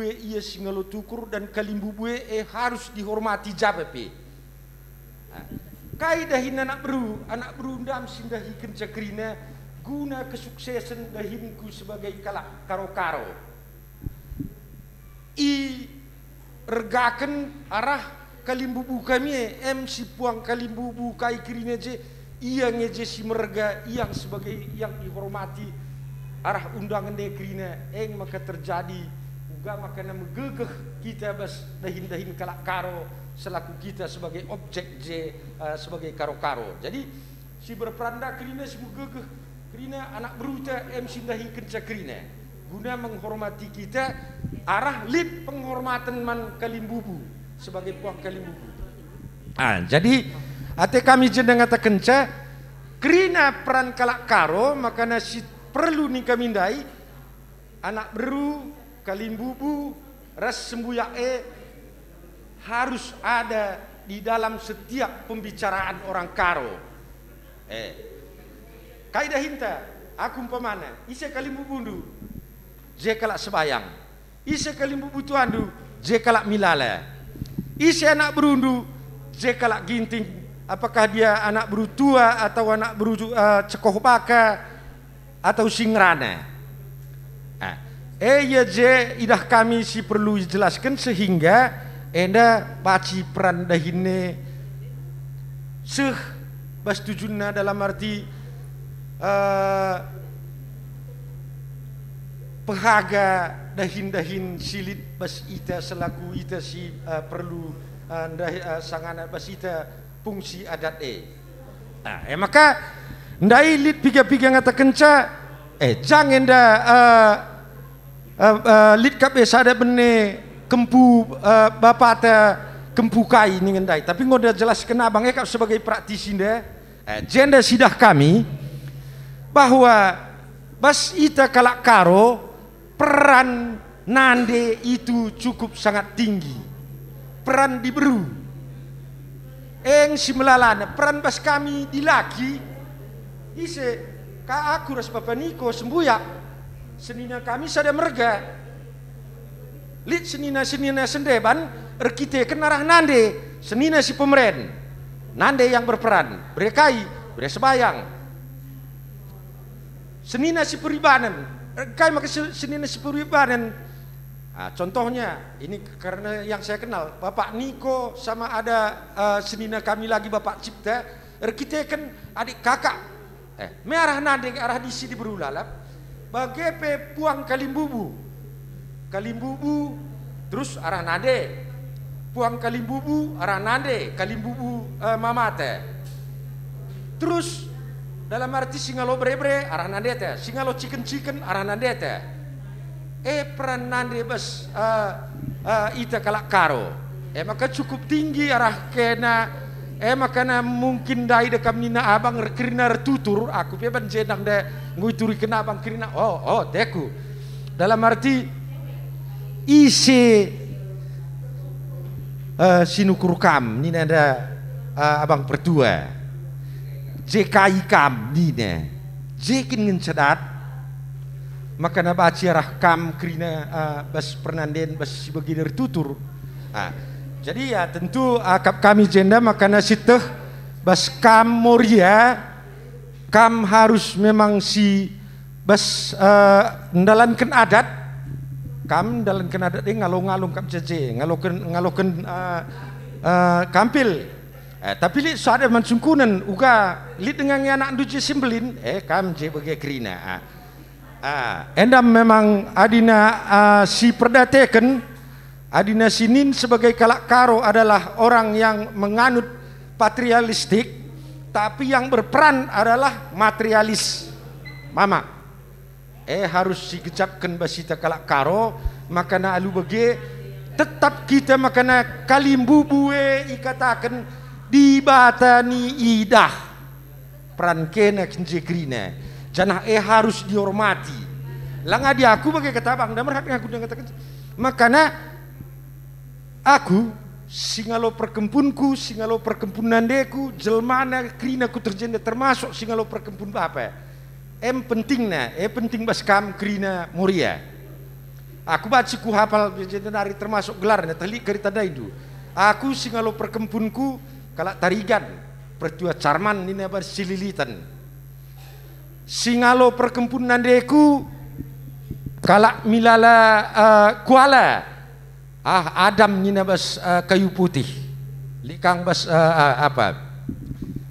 ia singalo tukur dan kalimbubu harus dihormati jabepe. Kai dahin anak beru ndam sindahi kencakrina guna kesuksesan dahinku sebagai kalak karo-karo. I regakan arah kalimbubu kami si puang kalimbubu kai krina je ia ngeje si merga yang sebagai yang dihormati arah undangan negrina maka terjadi uga makana megegeh kita bas dahin kalak karo selaku kita sebagai objek je sebagai karo-karo. Jadi si berperanda krina si megegeh krina anak beruta sindahi kenca krina guna menghormati kita arah lip penghormatan man kalimbubu sebagai puang kalimbubu. Jadi ate kami jeneng ngata kenca krina peran kalak karo makana si perlu nih kami ndai anak beru kalimbubu ras sembuyak harus ada di dalam setiap pembicaraan orang karo. Kaidah hinta aku umpamana ise kalimbubu ndu je kalak sebayang, ise kalimbubu tuandu je kalak milala, ise anak berundu je kalak ginting, apakah dia anak beru tua atau anak beru cekoh baka atau singrana. Ya je idah kami si perlu jelaskan sehingga enda baci peran dahine seh bas tujunna dalam arti pehaga dahin silit bas ita selaku ita si perlu sangana bas ita fungsi adat maka ndai lit piga-piga ngata kenca jangan dah lit kabe sada bene kempu bapak ta kempu kai ni ngendai, tapi ngoda jelaskan abang kap sebagai praktisi nda jenda sidah kami bahwa bas ita kalak karo peran nande itu cukup sangat tinggi, peran diberu si melalana peran bas kami dilaki ise ka aku ras bapa niko sembuyak senina kami sada merga lit senina sendeban erkite kenarah nande senina si pemeren, nande yang berperan, berekai, beresebayang. Senina si peribanan, kai maka senina si peribanan. Contohnya ini karena yang saya kenal Bapak Niko sama ada senina kami lagi Bapak Cipta, kita kan adik kakak. Me arah nande arah disi di berulalap, bagai pe puang kalimbubu, terus arah nade, puang kalimbubu arah nade, kalimbubu mamate, terus dalam arti singalo bre arah nande teh, singalo chicken arah nande teh. Peran nande bas ita kalak karo. Maka cukup tinggi arah kena. Makana mungkin dai dekam nina abang kerina retutur aku pe ban jenang de nguituri kena abang kerina. Oh deku. Dalam arti isi sinukur kam nina ada abang pertua. JKI kam nina jekin ngencedat maka na baci arah kam krina bas pernanden bas sebagai tutur. Jadi ya tentu kami jenda maka na siteh bas kam moria kam harus memang si bas ndalankan adat kam ndalankan adat ngalung-ngalung kam jeje ngaloken kampil. Tapi li soada mansungkunan uga li dengan anak duci simbelin kam je bagi krina. Endam memang adina si perdateken adina sinin sebagai kalak karo adalah orang yang menganut patrialistik tapi yang berperan adalah materialis mama. Harus digecapkan basita kalak karo makana alu bagi tetap kita makana kalimbubue ikatakan dibatani idah peran kena kenjekrina janah harus dihormati langa di aku bagai kata bang dan merhat ngaku dengan katakan makana aku singalo perkempunku singalo perkempunan deku jelmana krina ku terjenda termasuk singalo perkempun apa pentingna penting bas kam krina muria aku baca ku hafal dari termasuk gelarnya telik kerita daidu aku singalo perkempunku kalak tarigan pertua carman ini apa sililitan singalo perkempunan deku kalak milala kuala Adam ini bas kayu putih likang bas apa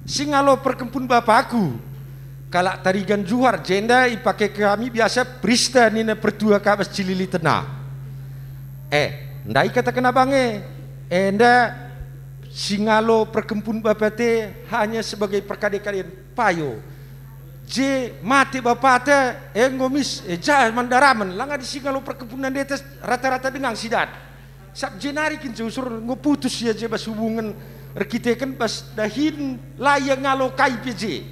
singalo perkempun bapakku kalak tarigan juar jenda ipakai kami biasa prista nina pertua kabas cililitan ndai kata kena bange nda singalo perkempun bapate hanya sebagai perkade-kadeen payo je mati bapate ngomis jah mandaraman langa di singalo perkempunan detes rata-rata dengan sidat sab jenari kin usur ngoputus ya je bas hubungan rekiteken bas dahin layang ngalo kai PJ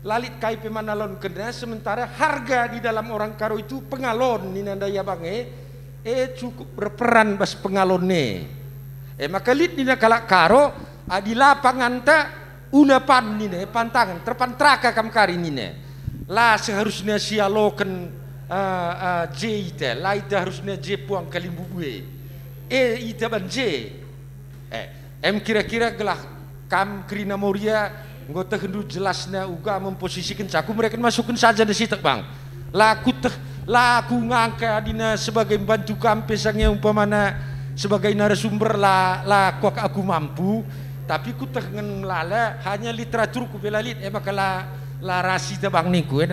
lalit kai pemanalon kena sementara harga di dalam orang karo itu pengalon ninanda ya bange cukup berperan bas pengalonne maka lid dina kalak karo di lapangan ta unapan nine pantangan terpantraka kam kari nine la seharusnya sialoken je ite la ite harusnya je puang kalimbubue ite ban je kira-kira gelah kam krina moria ngota hendu jelasnya uga memposisikan caku mereka masukkan saja di situ bang laku ngangka dina sebagai bantu kampe sangnya umpamana sebagai narasumber la kuak aku mampu tapi ku tengen lala hanya literatur ku belalit maka la rasi bang niku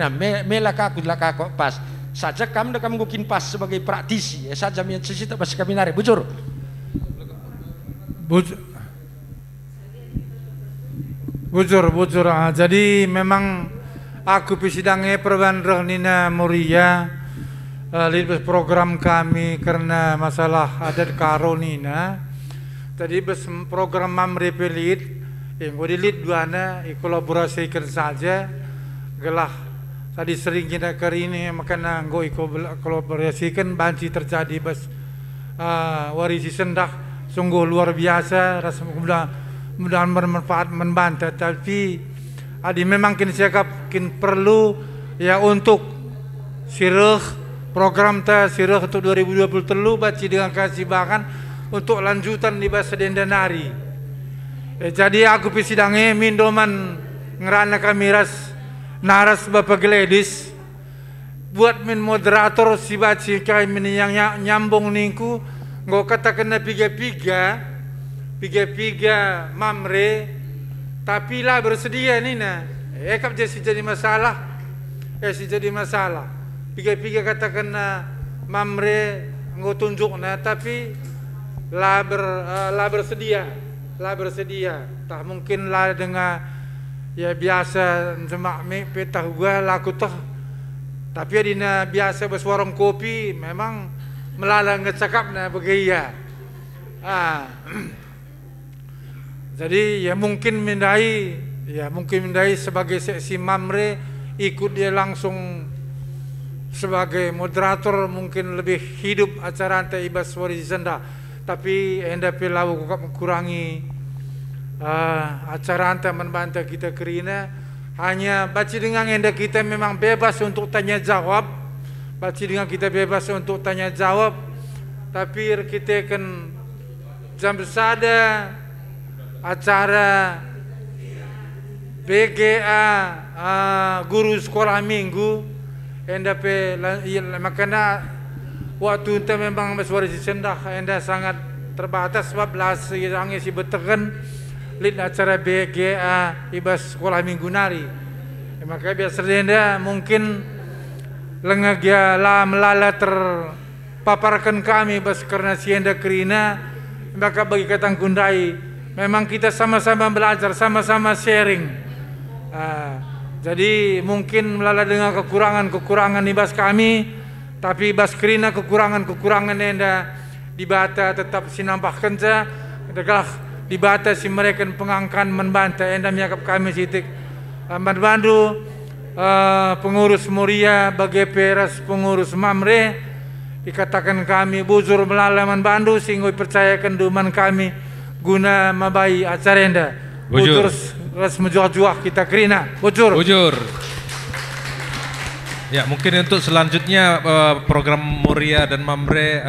mela kaku la kakok pas saja kamu mungkin pas sebagai praktisi saja yang sisi pas kami nari bujur jadi memang aku pisidangnya perban nina Muria lihat program kami karena masalah adat karo nina tadi bes program mamre pelit yang gue dilit duana kolaborasikan saja gelah tadi sering kita kari ini makanya gue kolaborasikan banci terjadi bes warisi sendah sungguh luar biasa rasa mudah bermanfaat membantu tapi adi memang kini siakap kini perlu ya untuk sireh program ta sirah untuk 2023 baci dengan kasih bahkan untuk lanjutan di bahasa dendanari. Jadi aku pisidangnya mindoman ngerana kami naras Bapak Gledis buat min moderator si baci kami yang nyambung ningku nggak katakan piga mamre tapi lah bersedia nih nah kap jadi masalah si jadi masalah piga katakan mamre nggak tunjuk nah tapi lah bersedia tak mungkin lah dengan ya biasa semak me petah gua laku toh tapi adina biasa bersuarong kopi memang melala ngecakap na begaya. Jadi ya mungkin mindai sebagai seksi mamre ikut dia langsung sebagai moderator mungkin lebih hidup acara ante ibas warisi senda tapi enda pelau kurangi acara ante membantah kita kerina hanya baca dengan enda kita memang bebas untuk tanya jawab tapi kita kan jam besada acara BGA guru sekolah minggu enda pe makanya waktu itu memang suara sendah enda sangat terbatas sebab lah yang si betekan lid acara BGA ibas sekolah minggu nari maka biasa enda mungkin lengagya lah melala terpaparkan kami bas karena si enda kerina maka bagi katang kundai memang kita sama-sama belajar sama-sama sharing jadi mungkin melala dengan kekurangan ibas kami tapi ibas kerina kekurangan enda dibata tetap sinambahkan saja dibata si mereka pengangkan membantah enda miakap kami sitik Bandu pengurus Muria bagi peras pengurus Mamre dikatakan kami bujur melalaman Bandu sehingga percayakan duman kami guna mabai acara enda bujur ras mejuah-juah kita kerina bujur ya mungkin untuk selanjutnya program Muria dan Mamre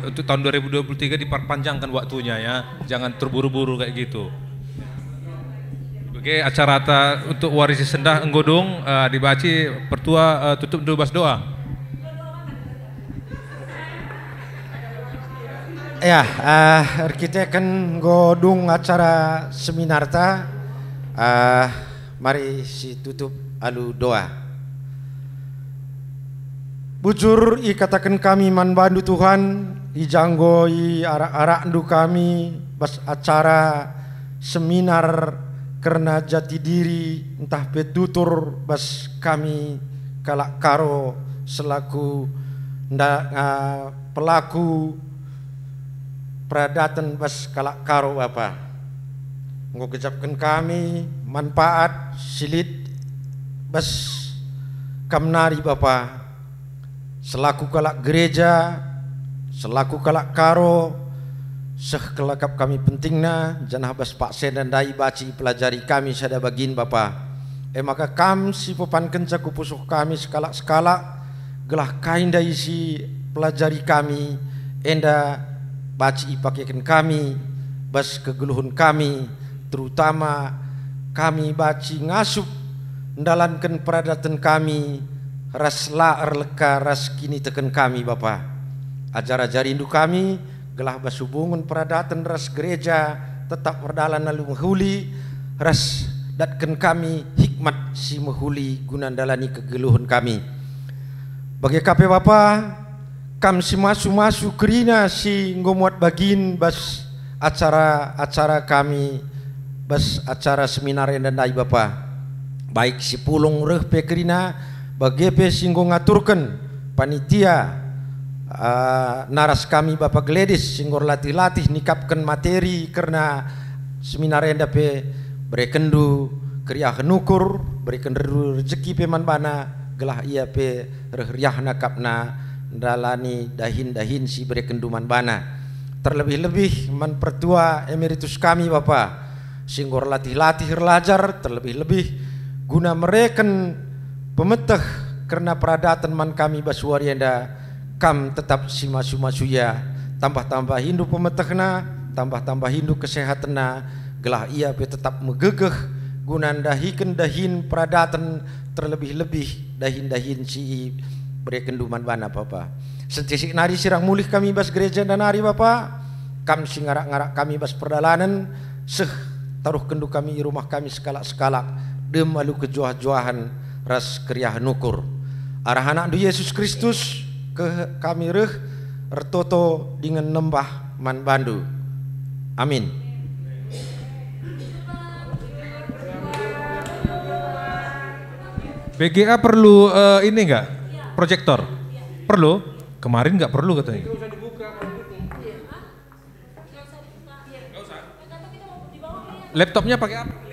untuk tahun 2023 diperpanjangkan waktunya ya jangan terburu-buru kayak gitu. Oke acara untuk warisi sendah enggodong dibaci pertua tutup dulu bas doa. Ya kita akan godung acara seminar mari si tutup alu doa. Bujur katakan kami man bandu Tuhan ijanggo arak-arak ndu kami bas acara seminar karena jati diri entah petutur bas kami kalak karo selaku pelaku peradatan bas kalak karo apa nggo kejapkan kami manfaat silit bas kamnari Bapa selaku kalak gereja selaku kalak karo sekelakap kami pentingna janah bas Pak Sen dan dai baci pelajari kami sada bagin Bapa maka kam si pepan kenca kupusuh kami skala gelah kain dai si pelajari kami enda baci pakaikan kami bas kegeluhun kami terutama kami baci ngasup ndalankan peradatan kami ras laar leka ras kini teken kami Bapa ajar-ajar rindu kami gelah basubungun peradatan ras gereja tetap berdalan lalu menghuli ras datkan kami hikmat si menghuli guna dalani kegeluhun kami bagi kape Bapa kam si masu kerina si ngomuat bagin bas acara kami bas acara seminar dan dai Bapa baik si pulung reh pe kerina bagi pe singgo ngaturkan panitia naras kami Bapak Gledis singgor latih-latih nikapkan materi karena seminar enda pe berekendu kriah nukur berekendu rezeki pe manbana gelah ia pe riah nakapna dalani dahin si berekendu manbana terlebih-lebih man pertua emeritus kami Bapak singgor latih-latih belajar terlebih-lebih guna mereken pemetah karena peradatan man kami basuarianda kam tetap si masu-masu ya tambah-tambah hindu pemetehna, tambah-tambah hindu kesehatanna, gelah ia pe tetap megegeh gunan dahiken dahin pradatan terlebih-lebih dahin-dahin si berekenduman bana Bapa. Sentisik nari sirang mulih kami bas gereja dan nari Bapa, kam singarak-ngarak kami bas perdalanan, seh taruh kendu kami rumah kami sekalak-sekalak, dem alu kejuah-juahan ras kriah nukur. Arah anak du Yesus Kristus ke kami reh ertoto dengan nembah man bandu. Amin. BGA perlu ini enggak? Proyektor? Perlu? Kemarin enggak perlu katanya. Laptopnya pakai apa?